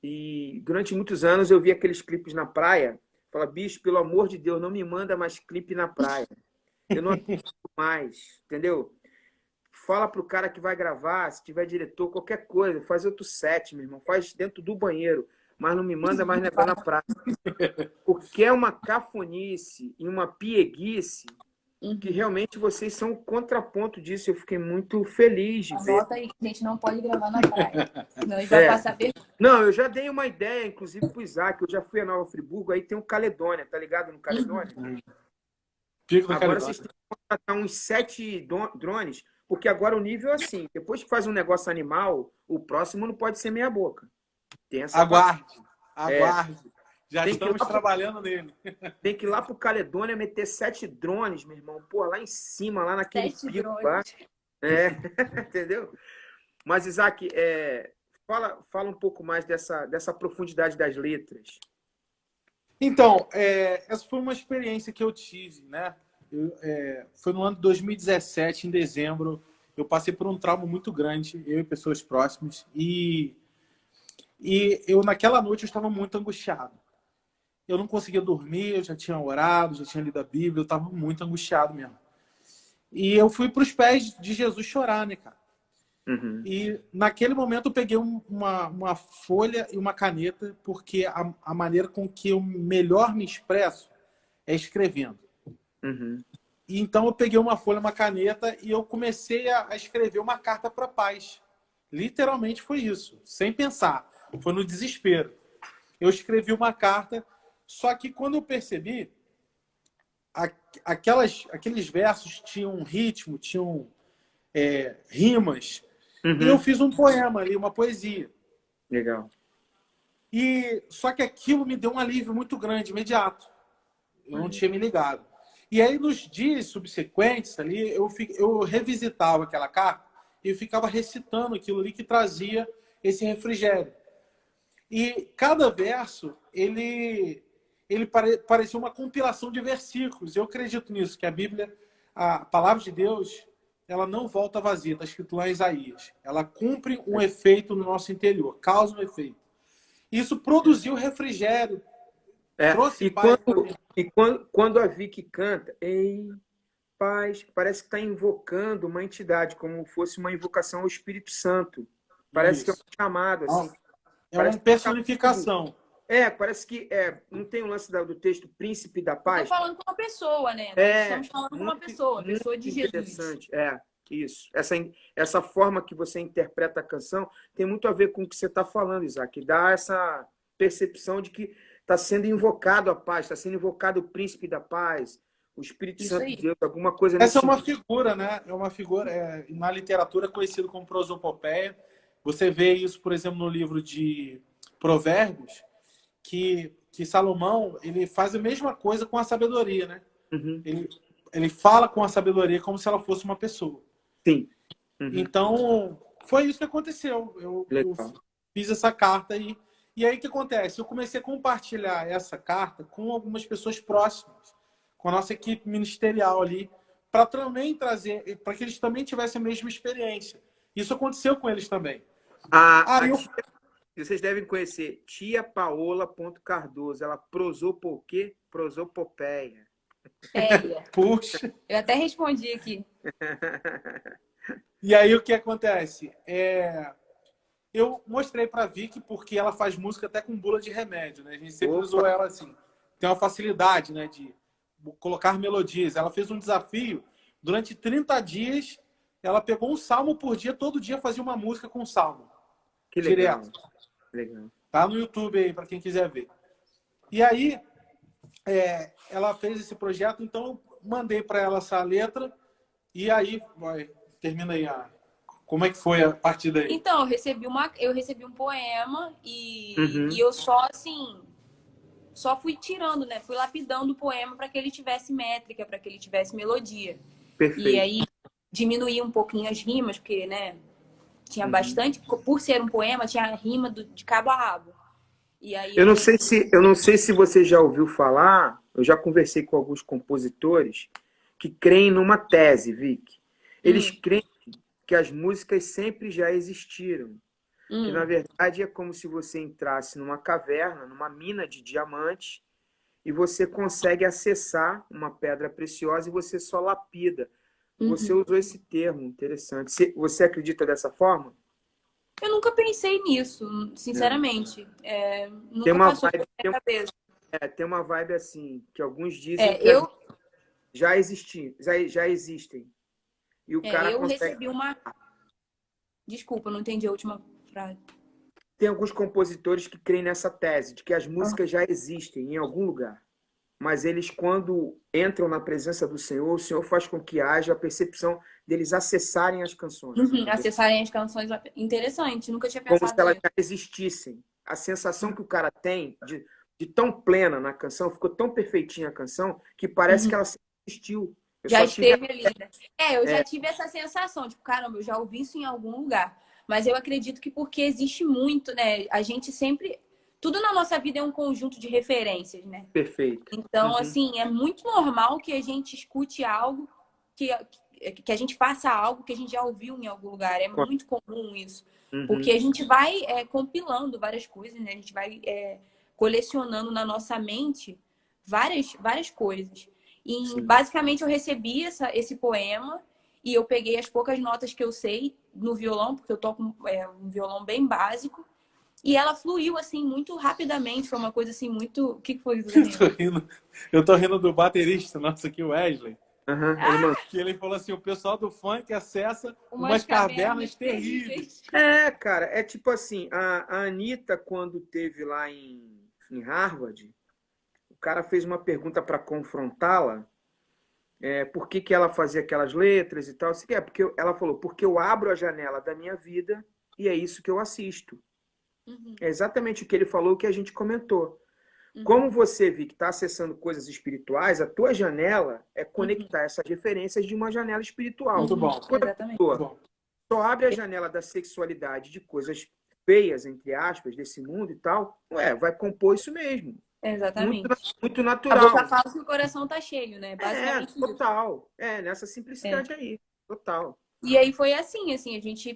E durante muitos anos eu vi aqueles clipes na praia. Fala, bicho, pelo amor de Deus, não me manda mais clipe na praia. Eu não aguento mais, entendeu? Fala pro cara que vai gravar, se tiver diretor, qualquer coisa, faz outro set, meu irmão. Faz dentro do banheiro, mas não me manda mais negócio na praia. Porque é uma cafonice e uma pieguice que realmente vocês são o contraponto disso. Eu fiquei muito feliz de ver. Anota aí que a gente não pode gravar na praia. Senão a gente vai passar vergonha. Não, eu já dei uma ideia, inclusive, pro Isaac. Eu já fui a Nova Friburgo, aí tem o Caledônia, tá ligado? No Caledônia. Agora vocês têm que contratar uns 7 drones, porque agora o nível é assim. Depois que faz um negócio animal, o próximo não pode ser meia boca. Tem essa aguarde. Já estamos trabalhando nele. Tem que ir lá pro Caledônia meter 7 drones, meu irmão. Pô, lá em cima, lá naquele 7 pico drones. lá. Entendeu? Mas, Isaac, Fala um pouco mais dessa profundidade das letras. Então, essa foi uma experiência que eu tive, né? Foi no ano de 2017, em dezembro. Eu passei por um trauma muito grande, eu e pessoas próximas. E eu, naquela noite, eu estava muito angustiado. Eu não conseguia dormir, eu já tinha orado, já tinha lido a Bíblia, eu estava muito angustiado mesmo. E eu fui para os pés de Jesus chorar, né, cara? Uhum. E naquele momento eu peguei uma folha e uma caneta, porque a maneira com que eu melhor me expresso é escrevendo. Uhum. E então eu peguei uma folha, uma caneta e eu comecei a escrever uma carta para a paz. Literalmente foi isso, sem pensar. Foi no desespero. Eu escrevi uma carta, só que quando eu percebi, aqueles versos tinham ritmo, tinham rimas. E eu Uhum. fiz um poema ali, uma poesia. Legal. E só que aquilo me deu um alívio muito grande, imediato. Eu não tinha me ligado. E aí, nos dias subsequentes, ali, eu revisitava aquela carta e eu ficava recitando aquilo ali que trazia esse refrigério. E cada verso, ele parecia uma compilação de versículos. Eu acredito nisso, que a Bíblia, a palavra de Deus, ela não volta vazia, está escrito lá em Isaías. Ela cumpre um efeito no nosso interior, causa um efeito. Isso produziu refrigério, trouxe E paz para mim. quando a Vicky canta, ei, paz, parece que está invocando uma entidade, como fosse uma invocação ao Espírito Santo. Parece que é um Isso. chamado, assim. É uma personificação. Parece que não tem o lance do texto Príncipe da Eu tô Paz? falando com uma pessoa, né? Nós estamos falando com uma Muito, pessoa, a pessoa muito de Jesus. interessante. Isso. Essa forma que você interpreta a canção tem muito a ver com o que você está falando, Isaac. Dá essa percepção de que está sendo invocado a paz, está sendo invocado o Príncipe da Paz, o Espírito Isso Santo aí. de Deus, alguma coisa Essa é nesse uma sentido. figura, né? É uma figura na literatura conhecida como prosopopeia. Você vê isso, por exemplo, no livro de Provérbios, que Salomão ele faz a mesma coisa com a sabedoria, né? Uhum. Ele fala com a sabedoria como se ela fosse uma pessoa. Sim. Uhum. Então, foi isso que aconteceu. Eu Legal. fiz essa carta aí. E aí o que acontece? Eu comecei a compartilhar essa carta com algumas pessoas próximas, com a nossa equipe ministerial ali, para também trazer, para que eles também tivessem a mesma experiência. Isso aconteceu com eles também. Vocês devem conhecer Tia Paola.Cardoso. Ela prosopou o quê? Prosopopeia. Puxa. Eu até respondi aqui. E aí o que acontece? Eu mostrei para a Vicky porque ela faz música até com bula de remédio, né? A gente sempre usou ela assim. Tem uma facilidade, né, de colocar melodias. Ela fez um desafio. Durante 30 dias, ela pegou um salmo por dia, todo dia fazia uma música com salmo. Que legal. Direto. Legal. Tá no YouTube aí, para quem quiser ver. E aí, ela fez esse projeto, então eu mandei para ela essa letra. E aí, termina aí como é que foi a partir daí? Então, eu recebi um poema e eu só fui tirando, né? Fui lapidando o poema para que ele tivesse métrica, para que ele tivesse melodia. Perfeito. E aí diminuí um pouquinho as rimas, porque, né, tinha bastante, por ser um poema, tinha rima de cabo a rabo. E aí eu não sei se você já ouviu falar, eu já conversei com alguns compositores que creem numa tese, Vicky. Eles creem que as músicas sempre já existiram. Que, na verdade, é como se você entrasse numa caverna, numa mina de diamantes, e você consegue acessar uma pedra preciosa e você só lapida. Você usou esse termo, interessante. Você acredita dessa forma? Eu nunca pensei nisso, sinceramente. Nunca tem uma passou vibe, pela minha cabeça. tem uma vibe assim, que alguns dizem que já existem. E o cara eu consegue... recebi uma... Desculpa, não entendi a última frase. Tem alguns compositores que creem nessa tese, de que as músicas já existem em algum lugar. Mas eles, quando entram na presença do Senhor, o Senhor faz com que haja a percepção deles acessarem as canções. Acessarem as canções. Interessante, nunca tinha Como pensado se elas nisso. já existissem. A sensação que o cara tem de tão plena na canção, ficou tão perfeitinha a canção, que parece que ela sempre existiu. Já esteve ali, né? Eu já tive essa sensação, tipo, caramba, eu já ouvi isso em algum lugar. Mas eu acredito que porque existe muito, né? A gente sempre... Tudo na nossa vida é um conjunto de referências, né? Perfeito. Então, assim, é muito normal que a gente escute algo, que a gente faça algo que a gente já ouviu em algum lugar. É muito comum isso. Porque a gente vai compilando várias coisas, né? A gente vai colecionando na nossa mente várias coisas. E, basicamente, eu recebi esse poema e eu peguei as poucas notas que eu sei no violão, porque eu toco um violão bem básico. E ela fluiu, assim, muito rapidamente. Foi uma coisa, assim, muito... O que foi isso, Danilo? Eu tô rindo do baterista nosso aqui, o Wesley. Ele que ele falou assim, o pessoal do funk acessa umas cavernas terríveis. Cara, é tipo assim, a Anitta, quando teve lá em Harvard, o cara fez uma pergunta para confrontá-la, por que ela fazia aquelas letras e tal. Porque ela falou, porque eu abro a janela da minha vida e é isso que eu assisto. É exatamente o que ele falou, que a gente comentou. Como você, Vic, está acessando coisas espirituais, a tua janela é conectar essas referências de uma janela espiritual. Muito bom. Quando a pessoa só abre a janela da sexualidade, de coisas feias, entre aspas, desse mundo e tal, vai compor isso mesmo. Exatamente. Muito natural. A boca fala que o coração tá cheio, né? Basicamente total. Nessa simplicidade aí. Total. E aí foi assim,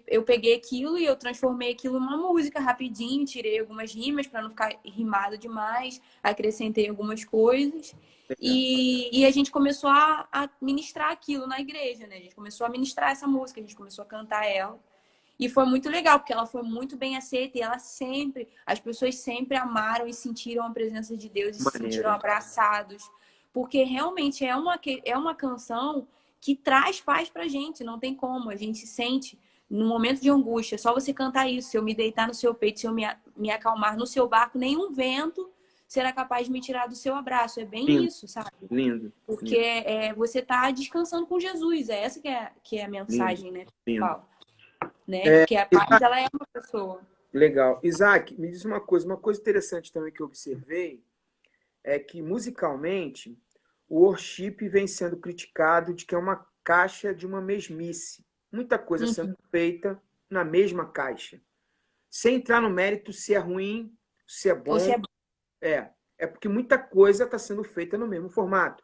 eu peguei aquilo e eu transformei aquilo numa música rapidinho, tirei algumas rimas para não ficar rimado demais, acrescentei algumas coisas e a gente começou a ministrar aquilo na igreja, né? A gente começou a ministrar essa música, a gente começou a cantar ela. E foi muito legal, porque ela foi muito bem aceita e as pessoas sempre amaram e sentiram a presença de Deus e se sentiram abraçados. Porque realmente é uma canção que traz paz pra gente, não tem como. A gente sente no momento de angústia, só você cantar isso, se eu me deitar no seu peito, se eu me acalmar no seu barco, nenhum vento será capaz de me tirar do seu abraço. É bem isso, sabe? Lindo. Porque você tá descansando com Jesus, é essa que é a mensagem, né? Principal. Né? Porque a paz, ela é uma pessoa. Legal. Isaac, me diz uma coisa interessante também que eu observei é que musicalmente o worship vem sendo criticado de que é uma caixa de uma mesmice. Muita coisa sendo feita na mesma caixa. Sem entrar no mérito se é ruim, se é bom. Ou se é bom. É porque muita coisa está sendo feita no mesmo formato.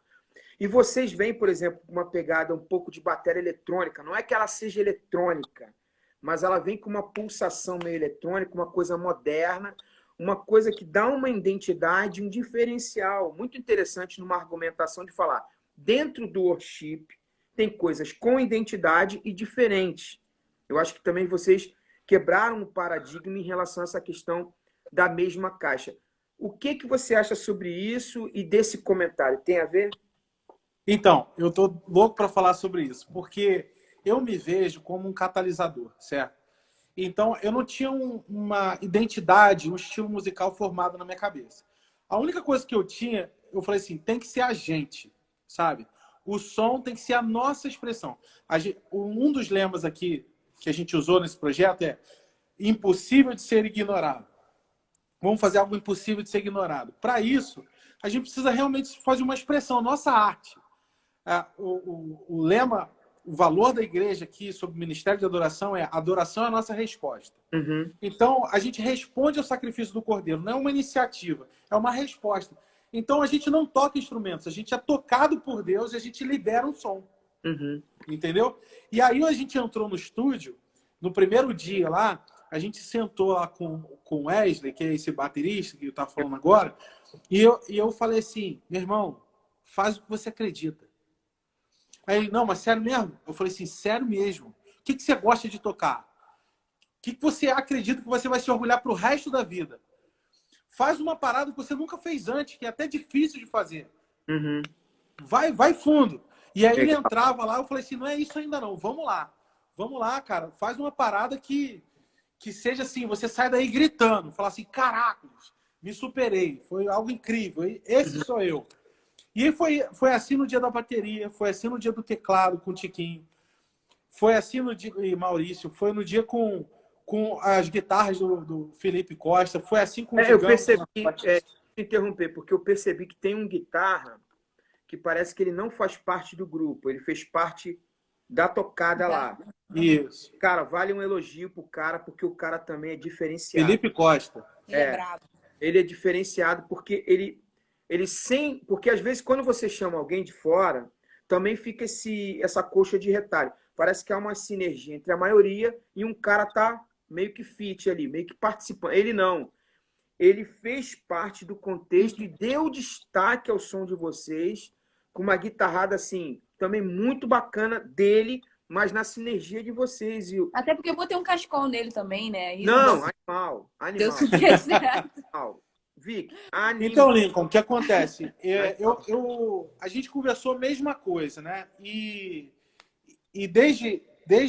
E vocês veem, por exemplo, uma pegada um pouco de bateria eletrônica. Não é que ela seja eletrônica, mas ela vem com uma pulsação meio eletrônica, uma coisa moderna, uma coisa que dá uma identidade, um diferencial muito interessante numa argumentação de falar, dentro do worship tem coisas com identidade e diferentes. Eu acho que também vocês quebraram o paradigma em relação a essa questão da mesma caixa. O que você acha sobre isso e desse comentário? Tem a ver? Então, eu tô louco para falar sobre isso, porque eu me vejo como um catalisador, certo? Então, eu não tinha uma identidade, um estilo musical formado na minha cabeça. A única coisa que eu tinha, eu falei assim, tem que ser a gente, sabe? O som tem que ser a nossa expressão. Um dos lemas aqui que a gente usou nesse projeto é impossível de ser ignorado. Vamos fazer algo impossível de ser ignorado. Para isso, a gente precisa realmente fazer uma expressão, nossa arte. O lema, o valor da igreja aqui sobre o Ministério de Adoração é adoração é a nossa resposta. Então, a gente responde ao sacrifício do Cordeiro. Não é uma iniciativa, é uma resposta. Então, a gente não toca instrumentos, a gente é tocado por Deus e a gente libera um som. Entendeu? E aí a gente entrou no estúdio, no primeiro dia lá, a gente sentou lá com o Wesley, que é esse baterista que eu estava falando agora, e eu falei assim, meu irmão, faz o que você acredita. Aí ele, não, mas sério mesmo? Eu falei assim, sério mesmo. O que você gosta de tocar? O que você acredita que você vai se orgulhar pro resto da vida? Faz uma parada que você nunca fez antes, que é até difícil de fazer. Vai fundo. E aí ele entrava lá, eu falei assim, não é isso ainda não, vamos lá. Vamos lá, cara, faz uma parada que seja assim, você sai daí gritando, falar assim, caracos, me superei, foi algo incrível, esse sou eu. E foi assim no dia da bateria, foi assim no dia do teclado com o Tiquinho, foi assim no dia e Maurício, foi no dia com as guitarras do Felipe Costa, foi assim com o Eu percebi, interromper, porque eu percebi que tem um guitarra que parece que ele não faz parte do grupo, ele fez parte da tocada lá. Isso. Cara, vale um elogio pro cara, porque o cara também é diferenciado. Felipe Costa. Ele é brabo. Ele é diferenciado porque porque às vezes quando você chama alguém de fora, também fica essa coxa de retalho. Parece que há uma sinergia entre a maioria e um cara tá meio que fit ali, meio que participando. Ele não. Ele fez parte do contexto e deu destaque ao som de vocês com uma guitarrada assim, também muito bacana dele, mas na sinergia de vocês. Até porque eu botei um cascol nele também, né? E não, deu super certo. Animal. Vic, animal. Então, Lincoln, o que acontece? A gente conversou a mesma coisa, né? E desde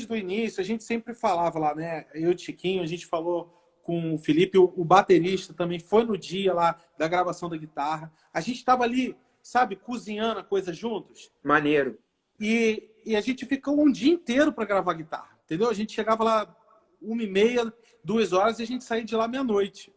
o início, a gente sempre falava lá, né? Eu e o Chiquinho, a gente falou com o Felipe, o baterista também foi no dia lá da gravação da guitarra. A gente estava ali, sabe, cozinhando a coisa juntos. Maneiro. E a gente ficou um dia inteiro para gravar guitarra, entendeu? A gente chegava lá 1h30, 2h e a gente saía de lá meia-noite.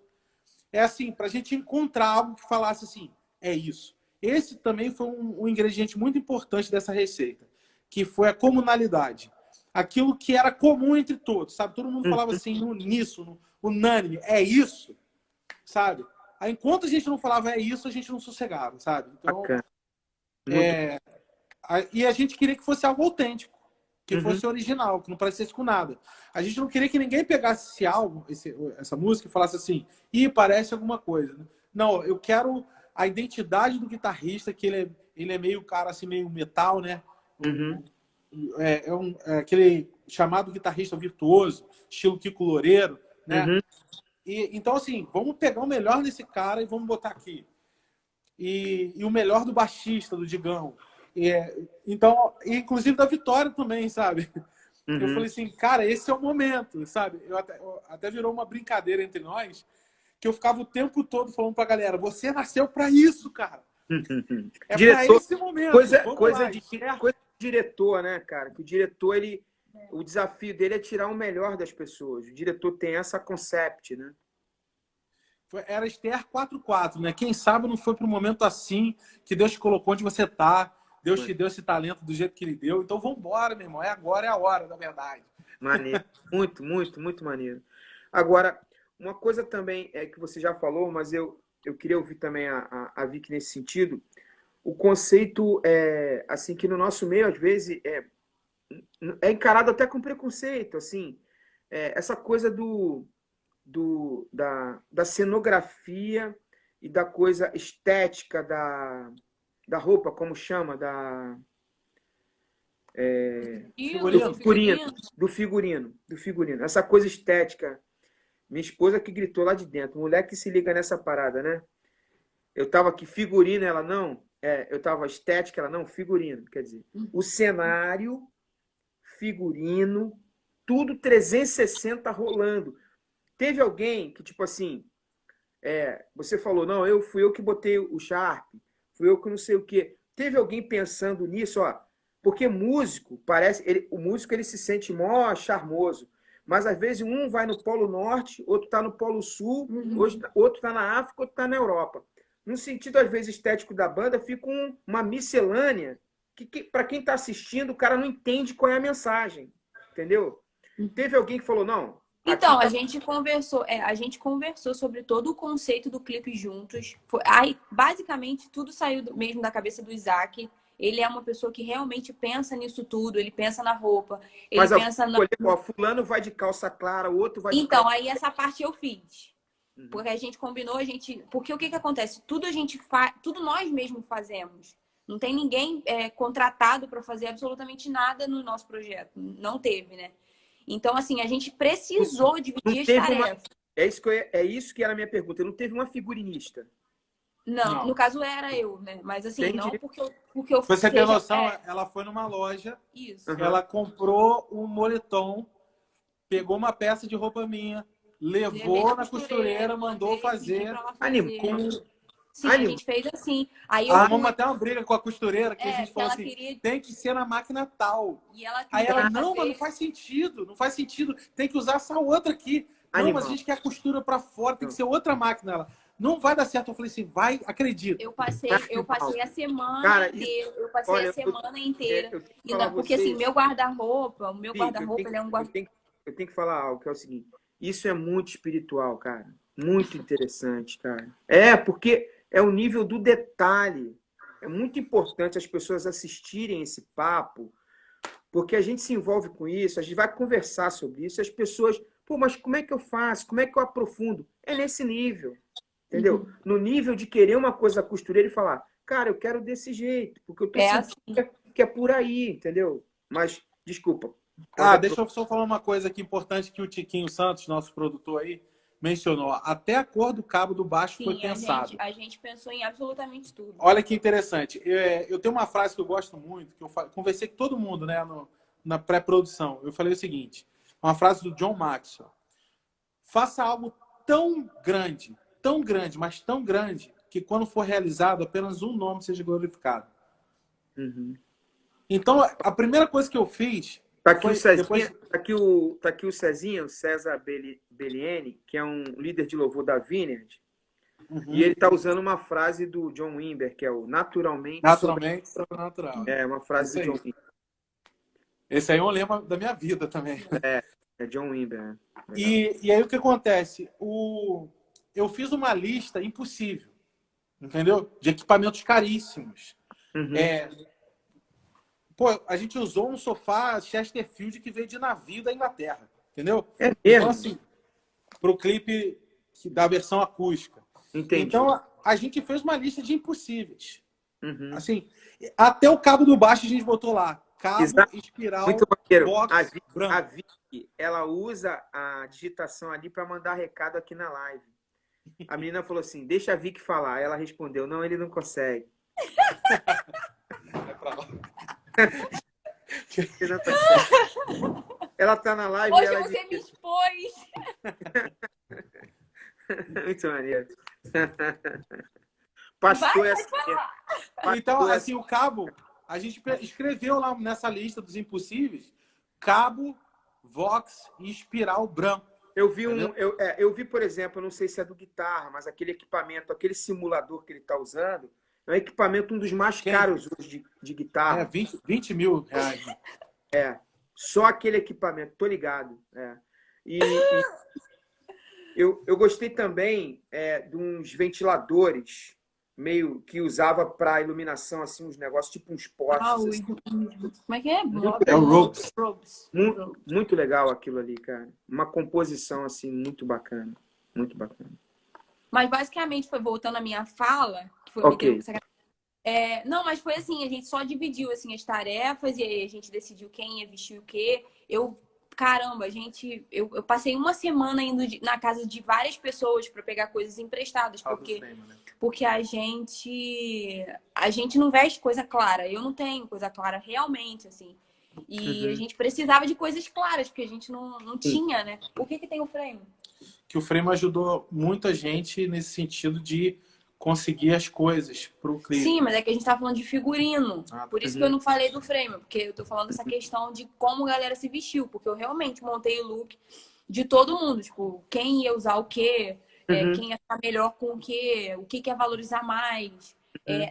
É assim, para a gente encontrar algo que falasse assim, é isso. Esse também foi um ingrediente muito importante dessa receita, que foi a comunalidade. Aquilo que era comum entre todos, sabe? Todo mundo falava assim, uníssono, unânime, é isso, sabe? Aí, enquanto a gente não falava é isso, a gente não sossegava, sabe? Então, e a gente queria que fosse algo autêntico, que fosse original, que não parecesse com nada. A gente não queria que ninguém pegasse esse álbum, essa música, e falasse assim, parece alguma coisa. Não, eu quero a identidade do guitarrista, que ele é meio cara assim, meio metal, né? Aquele chamado guitarrista virtuoso, estilo Kiko Loureiro, né? Então, assim, vamos pegar o melhor desse cara e vamos botar aqui. E o melhor do baixista, do Digão. Então, inclusive da Vitória também, sabe? Eu falei assim, cara, esse é o momento, sabe? Até virou uma brincadeira entre nós, que eu ficava o tempo todo falando pra galera, você nasceu pra isso, cara. É diretor, pra esse momento. Coisa de diretor, né, cara? Que o diretor, o desafio dele é tirar o melhor das pessoas. O diretor tem essa concept, né? Era Esther 4/4, né? Quem sabe não foi para um momento assim que Deus te colocou onde você tá. Deus te deu esse talento do jeito que ele deu. Então vamos embora, meu irmão. Agora é a hora, na verdade. Maneiro. Muito, muito, muito maneiro. Agora, uma coisa também é que você já falou, mas eu queria ouvir também a Vicky nesse sentido. O conceito é assim que no nosso meio, às vezes, é encarado até com preconceito, assim. Essa coisa da cenografia e da coisa estética da roupa, como chama, do figurino. Essa coisa estética. Minha esposa que gritou lá de dentro, mulher que se liga nessa parada, né? Eu tava aqui, figurino, ela não. Eu tava estética, ela não, figurino. Quer dizer, o cenário, figurino, tudo 360 rolando. Teve alguém que, tipo assim, você falou, não, fui eu que botei o Sharp, fui eu que não sei o quê. Teve alguém pensando nisso, ó, porque músico, o músico ele se sente mó charmoso, mas às vezes um vai no Polo Norte, outro está no Polo Sul, outro está na África, outro está na Europa. No sentido, às vezes, estético da banda, fica uma miscelânea que para quem está assistindo, o cara não entende qual é a mensagem, entendeu? Teve alguém que falou, não... Então, a gente conversou sobre todo o conceito do clipe juntos. Basicamente, tudo saiu mesmo da cabeça do Isaac. Ele é uma pessoa que realmente pensa nisso tudo. Ele pensa na roupa. Ele pensa fulano vai de calça clara, o outro vai de Então, aí essa parte eu fiz. Porque a gente combinou, Porque o que acontece? Tudo a gente faz, tudo nós mesmos fazemos. Não tem ninguém contratado para fazer absolutamente nada no nosso projeto. Não teve, né? Então, assim, a gente precisou dividir as tarefas. É isso que era a minha pergunta. Não teve uma figurinista? Não, no caso era eu, né? Mas assim, não porque eu Você tem noção, ela foi numa loja, isso. Ela comprou um moletom, pegou uma peça de roupa minha, levou na costureira, mandou fazer. Sim, a gente fez assim. Aí arrumamos até uma briga com a costureira, que a gente falou assim, tem que ser na máquina tal. E ela aí ela, não, mas não faz sentido, tem que usar essa outra aqui. Não, mas a gente quer a costura para fora, tem que ser outra máquina. Ela, não vai dar certo. Eu falei assim, vai, acredito. Eu passei a semana Cara, inteira. Eu passei olha, a semana inteira. eu tenho que falar Porque vocês, assim, meu guarda-roupa, o meu Fih, guarda-roupa, ele é um guarda-roupa. eu tenho que falar algo, que é o seguinte. Isso é muito espiritual, cara. Muito interessante, cara. É, porque é o nível do detalhe. É muito importante as pessoas assistirem esse papo, porque a gente se envolve com isso, a gente vai conversar sobre isso, e as pessoas, pô, mas como é que eu faço? Como é que eu aprofundo? É nesse nível, entendeu? No nível de querer uma coisa da costureira e falar, cara, eu quero desse jeito, porque eu tô sentindo que é por aí, entendeu? Mas, desculpa. Deixa eu só falar uma coisa aqui importante que o Tiquinho Santos, nosso produtor aí, mencionou. Até a cor do cabo do baixo foi pensado. A gente pensou em absolutamente tudo. Olha que interessante. Eu tenho uma frase que eu gosto muito, que eu conversei com todo mundo, né, na pré-produção. Eu falei o seguinte, uma frase do John Maxwell. Faça algo tão grande, mas tão grande, que quando for realizado, apenas um nome seja glorificado. Uhum. Então, a primeira coisa que eu fiz... Tá aqui, o Cezinha, tá aqui o Cezinha, o César Bellieni, que é um líder de louvor da Vineyard, e ele está usando uma frase do John Wimber, que é o naturalmente sobrenatural. É uma frase do John Wimber. Esse aí é um lema da minha vida também. É John Wimber. Né? E aí o que acontece? Eu fiz uma lista impossível, entendeu? De equipamentos caríssimos. Uhum. Pô, a gente usou um sofá Chesterfield que veio de navio da Inglaterra, entendeu? É mesmo? Então, assim, pro clipe da versão acústica. Entendi. Então, a gente fez uma lista de impossíveis. Uhum. Assim, até o cabo do baixo a gente botou lá. Cabo, espiral, muito maneiro. box, a Vicky, ela usa a digitação ali para mandar recado aqui na live. A menina falou assim, deixa a Vicky falar. Ela respondeu, não, ele não consegue. É pra lá. Ela tá na live. Hoje ela você me expôs. Muito maneiro. Pastor Então, assim, o cabo, a gente escreveu lá nessa lista dos impossíveis, cabo, vox e espiral branco. Eu vi, por exemplo, eu não sei se é do guitarra, mas aquele equipamento, aquele simulador que ele está usando, é um equipamento um dos mais caros hoje de guitarra. 20 mil reais. Só aquele equipamento, tô ligado. E eu gostei também de uns ventiladores meio que usava para iluminação, assim, uns negócios, tipo uns postes. Assim. Como é que é? É o Ropes. Muito legal aquilo ali, cara. Uma composição, assim, muito bacana. Muito bacana. Mas, basicamente, foi voltando à minha fala, que foi não, mas foi assim, a gente só dividiu, assim, as tarefas e aí a gente decidiu quem ia vestir o quê. Caramba, eu passei uma semana indo na casa de várias pessoas para pegar coisas emprestadas, porque a gente não veste coisa clara. Eu não tenho coisa clara realmente, assim. E a gente precisava de coisas claras, porque a gente não tinha, né? Por que tem o frame? Que o frame ajudou muita gente nesse sentido de conseguir as coisas para o clipe. Sim, mas é que a gente tá falando de figurino. Por isso que eu não falei do frame, porque eu tô falando dessa questão de como a galera se vestiu, porque eu realmente montei o look de todo mundo, tipo, quem ia usar o quê, quem ia ficar melhor com o que ia valorizar mais.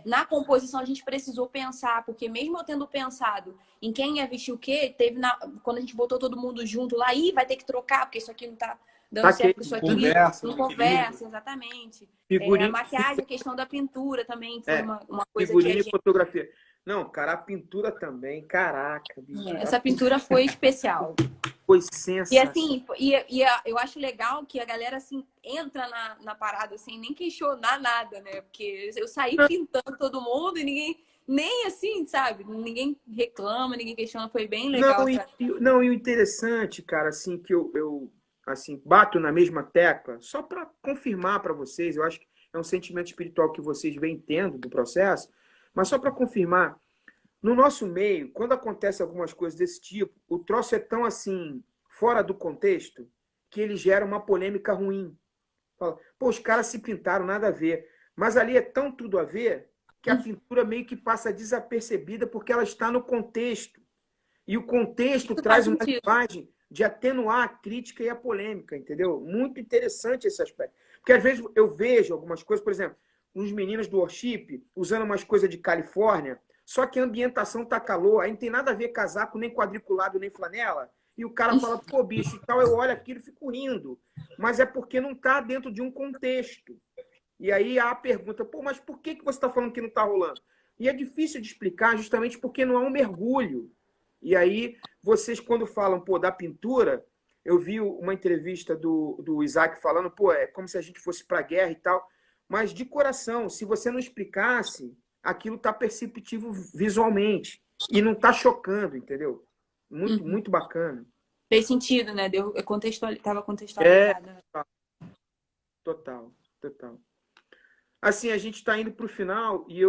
Na composição a gente precisou pensar, porque mesmo eu tendo pensado em quem ia vestir o quê, quando a gente botou todo mundo junto lá, vai ter que trocar, porque isso aqui não tá dando certo, isso aqui não conversa, exatamente. A maquiagem, a questão da pintura também foi uma coisa figurino e fotografia. Não, cara, a pintura também, caraca. Bicho, essa pintura foi especial. Foi sensacional. E assim, eu acho legal que a galera assim entra na parada sem nem questionar nada, né? Porque eu saí pintando todo mundo e ninguém, nem assim, sabe? Ninguém reclama, ninguém questiona, foi bem legal. Não, e o interessante, cara, assim, que eu assim, bato na mesma tecla, só para confirmar para vocês, eu acho que é um sentimento espiritual que vocês vêm tendo do processo, mas só para confirmar, no nosso meio, quando acontece algumas coisas desse tipo, o troço é tão assim, fora do contexto, que ele gera uma polêmica ruim. Fala, pô, os caras se pintaram, nada a ver. Mas ali é tão tudo a ver que a pintura meio que passa desapercebida porque ela está no contexto. E o contexto traz uma linguagem de atenuar a crítica e a polêmica, entendeu? Muito interessante esse aspecto. Porque às vezes eu vejo algumas coisas, por exemplo, uns meninos do worship usando umas coisas de Califórnia, só que a ambientação tá calor, aí não tem nada a ver casaco, nem quadriculado, nem flanela, e o cara fala, pô, bicho, e tal, eu olho aquilo e fico rindo. Mas é porque não tá dentro de um contexto. E aí há a pergunta, pô, mas por que você está falando que não está rolando? E é difícil de explicar justamente porque não há um mergulho. E aí, vocês, quando falam, pô, da pintura, eu vi uma entrevista do Isaac falando, pô, é como se a gente fosse para a guerra e tal. Mas, de coração, se você não explicasse, aquilo está perceptível visualmente. E não está chocando, entendeu? Muito, muito bacana. Fez sentido, né? Estava contextualizado. Total, total. Assim, a gente está indo para o final e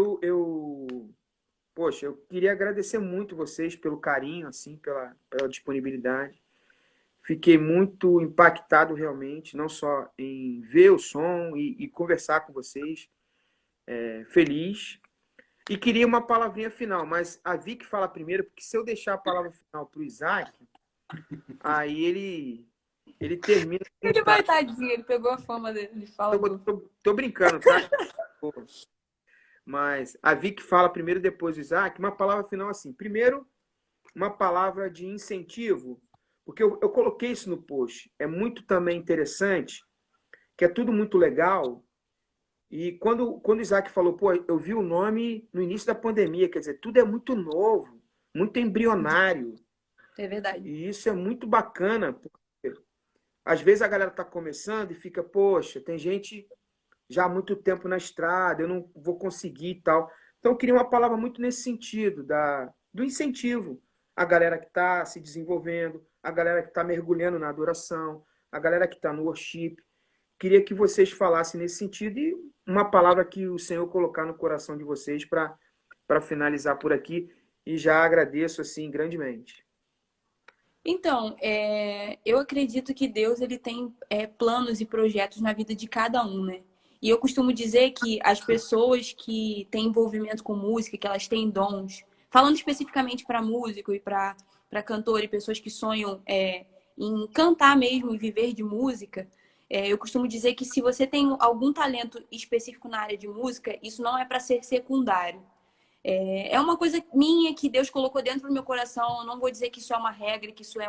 poxa, eu queria agradecer muito vocês pelo carinho, assim, pela disponibilidade. Fiquei muito impactado realmente, não só em ver o som e conversar com vocês. Feliz. E queria uma palavrinha final, mas a Vicky fala primeiro, porque se eu deixar a palavra final para o Isaac, aí ele termina. Ele vai, tadinho, ele pegou a fama dele. Tô brincando, tá? Mas a Vicky fala primeiro, depois o Isaac. Uma palavra final assim. Primeiro, uma palavra de incentivo, porque eu coloquei isso no post. É muito também interessante, que é tudo muito legal. E quando o Isaac falou, pô, eu vi o nome no início da pandemia, quer dizer, tudo é muito novo, muito embrionário. É verdade. E isso é muito bacana, porque às vezes a galera está começando e fica, poxa, tem gente já há muito tempo na estrada, eu não vou conseguir e tal. Então, eu queria uma palavra muito nesse sentido, do incentivo. A galera que está se desenvolvendo, a galera que está mergulhando na adoração, a galera que está no worship. Queria que vocês falassem nesse sentido e uma palavra que o Senhor colocar no coração de vocês para finalizar por aqui. E já agradeço, assim, grandemente. Então, eu acredito que Deus ele tem planos e projetos na vida de cada um, né? E eu costumo dizer que as pessoas que têm envolvimento com música, que elas têm dons, falando especificamente para músico e para cantor e pessoas que sonham em cantar mesmo e viver de música, eu costumo dizer que se você tem algum talento específico na área de música, isso não é para ser secundário. É uma coisa minha que Deus colocou dentro do meu coração. Eu não vou dizer que isso é uma regra, que isso é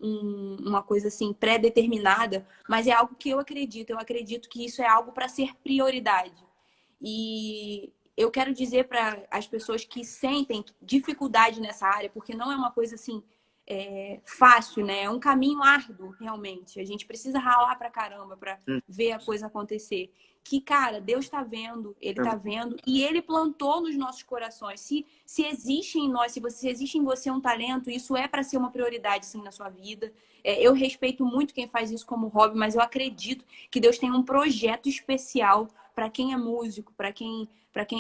uma coisa assim pré-determinada, mas é algo que eu acredito. Eu acredito que isso é algo para ser prioridade. E eu quero dizer para as pessoas que sentem dificuldade nessa área, porque não é uma coisa assim fácil, né? É um caminho árduo, realmente. A gente precisa ralar pra caramba para ver a coisa acontecer. Que, cara, Deus está vendo, Ele está vendo, e Ele plantou nos nossos corações. Se existe em nós, se existe em você um talento, isso é para ser uma prioridade, sim, na sua vida. Eu respeito muito quem faz isso como hobby, mas eu acredito que Deus tem um projeto especial para quem é músico, para quem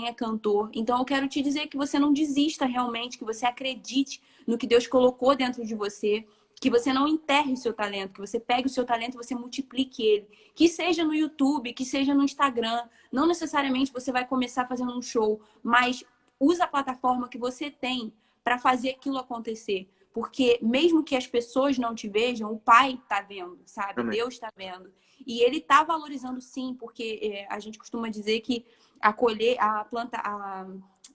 é cantor. Então, eu quero te dizer que você não desista realmente, que você acredite no que Deus colocou dentro de você, que você não enterre o seu talento, que você pegue o seu talento e você multiplique ele. Que seja no YouTube, que seja no Instagram. Não necessariamente você vai começar fazendo um show, mas usa a plataforma que você tem para fazer aquilo acontecer. Porque mesmo que as pessoas não te vejam, o Pai está vendo, sabe? Amém. Deus está vendo. E Ele está valorizando sim, porque a gente costuma dizer que a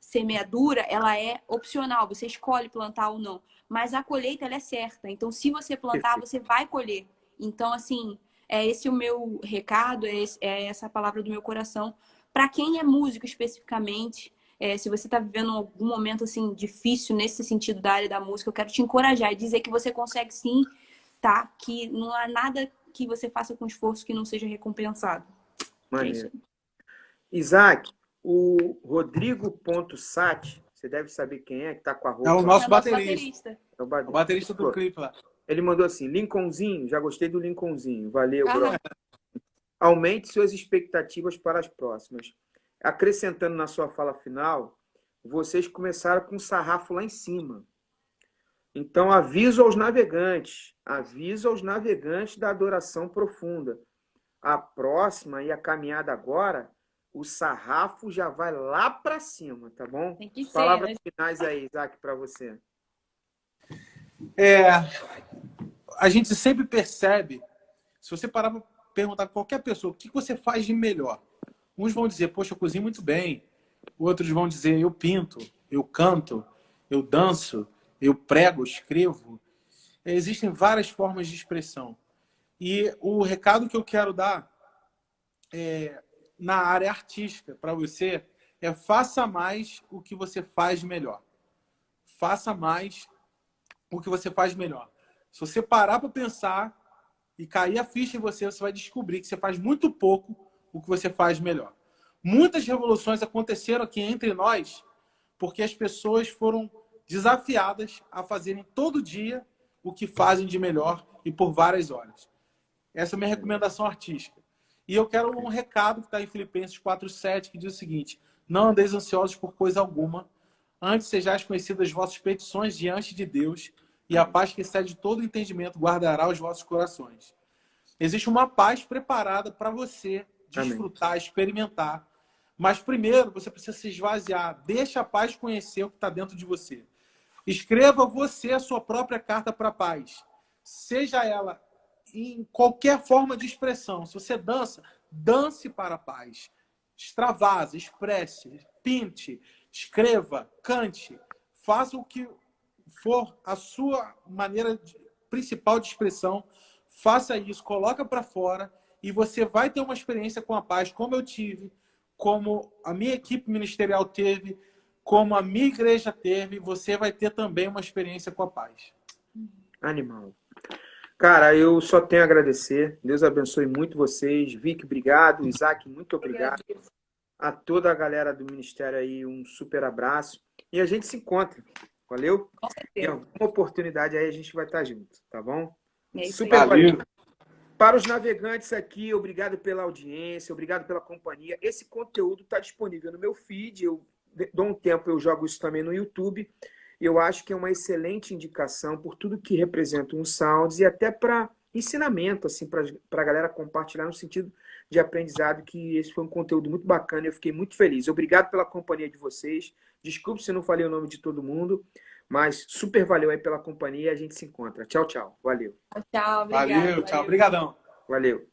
semeadura, ela é opcional. Você escolhe plantar ou não. Mas a colheita, ela é certa. Então, se você plantar, você vai colher. Então, assim, é esse o meu recado, é essa palavra do meu coração. Para quem é músico especificamente, se você está vivendo algum momento assim difícil nesse sentido da área da música, eu quero te encorajar e dizer que você consegue sim, tá? Que não há nada que você faça com esforço que não seja recompensado. Maneiro. Isaac, o Rodrigo.sat, você deve saber quem é, que tá com a roupa. É o nosso baterista. É o baterista do clipe lá. Ele mandou assim, Lincolnzinho, já gostei do Lincolnzinho, valeu, bro. Aumente suas expectativas para as próximas. Acrescentando na sua fala final, vocês começaram com um sarrafo lá em cima. Então, aviso aos navegantes da adoração profunda. A próxima e a caminhada agora, o sarrafo já vai lá para cima, tá bom? Tem que ser, Palavras né? finais aí, Isaac, para você. a gente sempre percebe, se você parar para perguntar para qualquer pessoa, o que você faz de melhor? Uns vão dizer, poxa, eu cozinho muito bem. Outros vão dizer, eu pinto, eu canto, eu danço, eu prego, escrevo. Existem várias formas de expressão. E o recado que eu quero dar na área artística para você é faça mais o que você faz melhor. Faça mais o que você faz melhor. Se você parar para pensar e cair a ficha em você, você vai descobrir que você faz muito pouco o que você faz melhor. Muitas revoluções aconteceram aqui entre nós porque as pessoas foram desafiadas a fazerem todo dia o que fazem de melhor e por várias horas. Essa é a minha recomendação artística. E eu quero um recado que está em Filipenses 4:7, que diz o seguinte: não andeis ansiosos por coisa alguma, antes sejais conhecidas as vossas petições diante de Deus, e a paz que excede todo entendimento guardará os vossos corações. Existe uma paz preparada para você desfrutar, experimentar. Mas primeiro você precisa se esvaziar. Deixa a paz conhecer o que está dentro de você. Escreva você a sua própria carta para a paz. Seja ela em qualquer forma de expressão. Se você dança, dance para a paz. Extravase, expresse, pinte, escreva, cante. Faça o que for a sua maneira principal de expressão. Faça isso, coloca para fora e você vai ter uma experiência com a paz, como eu tive, como a minha equipe ministerial teve, como a minha igreja teve. Você vai ter também uma experiência com a paz. Animal. Cara, eu só tenho a agradecer. Deus abençoe muito vocês. Vicky, obrigado. Isaac, muito obrigado. A toda a galera do ministério aí, um super abraço. E a gente se encontra. Valeu? Com certeza. Em alguma oportunidade aí a gente vai estar junto, tá bom? Super valeu. Para os navegantes aqui, obrigado pela audiência, obrigado pela companhia. Esse conteúdo está disponível no meu feed. Eu dou um tempo, eu jogo isso também no YouTube. Eu acho que é uma excelente indicação por tudo que representa um Sounds e até para ensinamento, assim, para a galera compartilhar no sentido de aprendizado, que esse foi um conteúdo muito bacana e eu fiquei muito feliz. Obrigado pela companhia de vocês. Desculpe se não falei o nome de todo mundo, mas super valeu aí pela companhia e a gente se encontra. Tchau, tchau. Valeu. Tchau, obrigado. Valeu, tchau. Obrigadão. Valeu.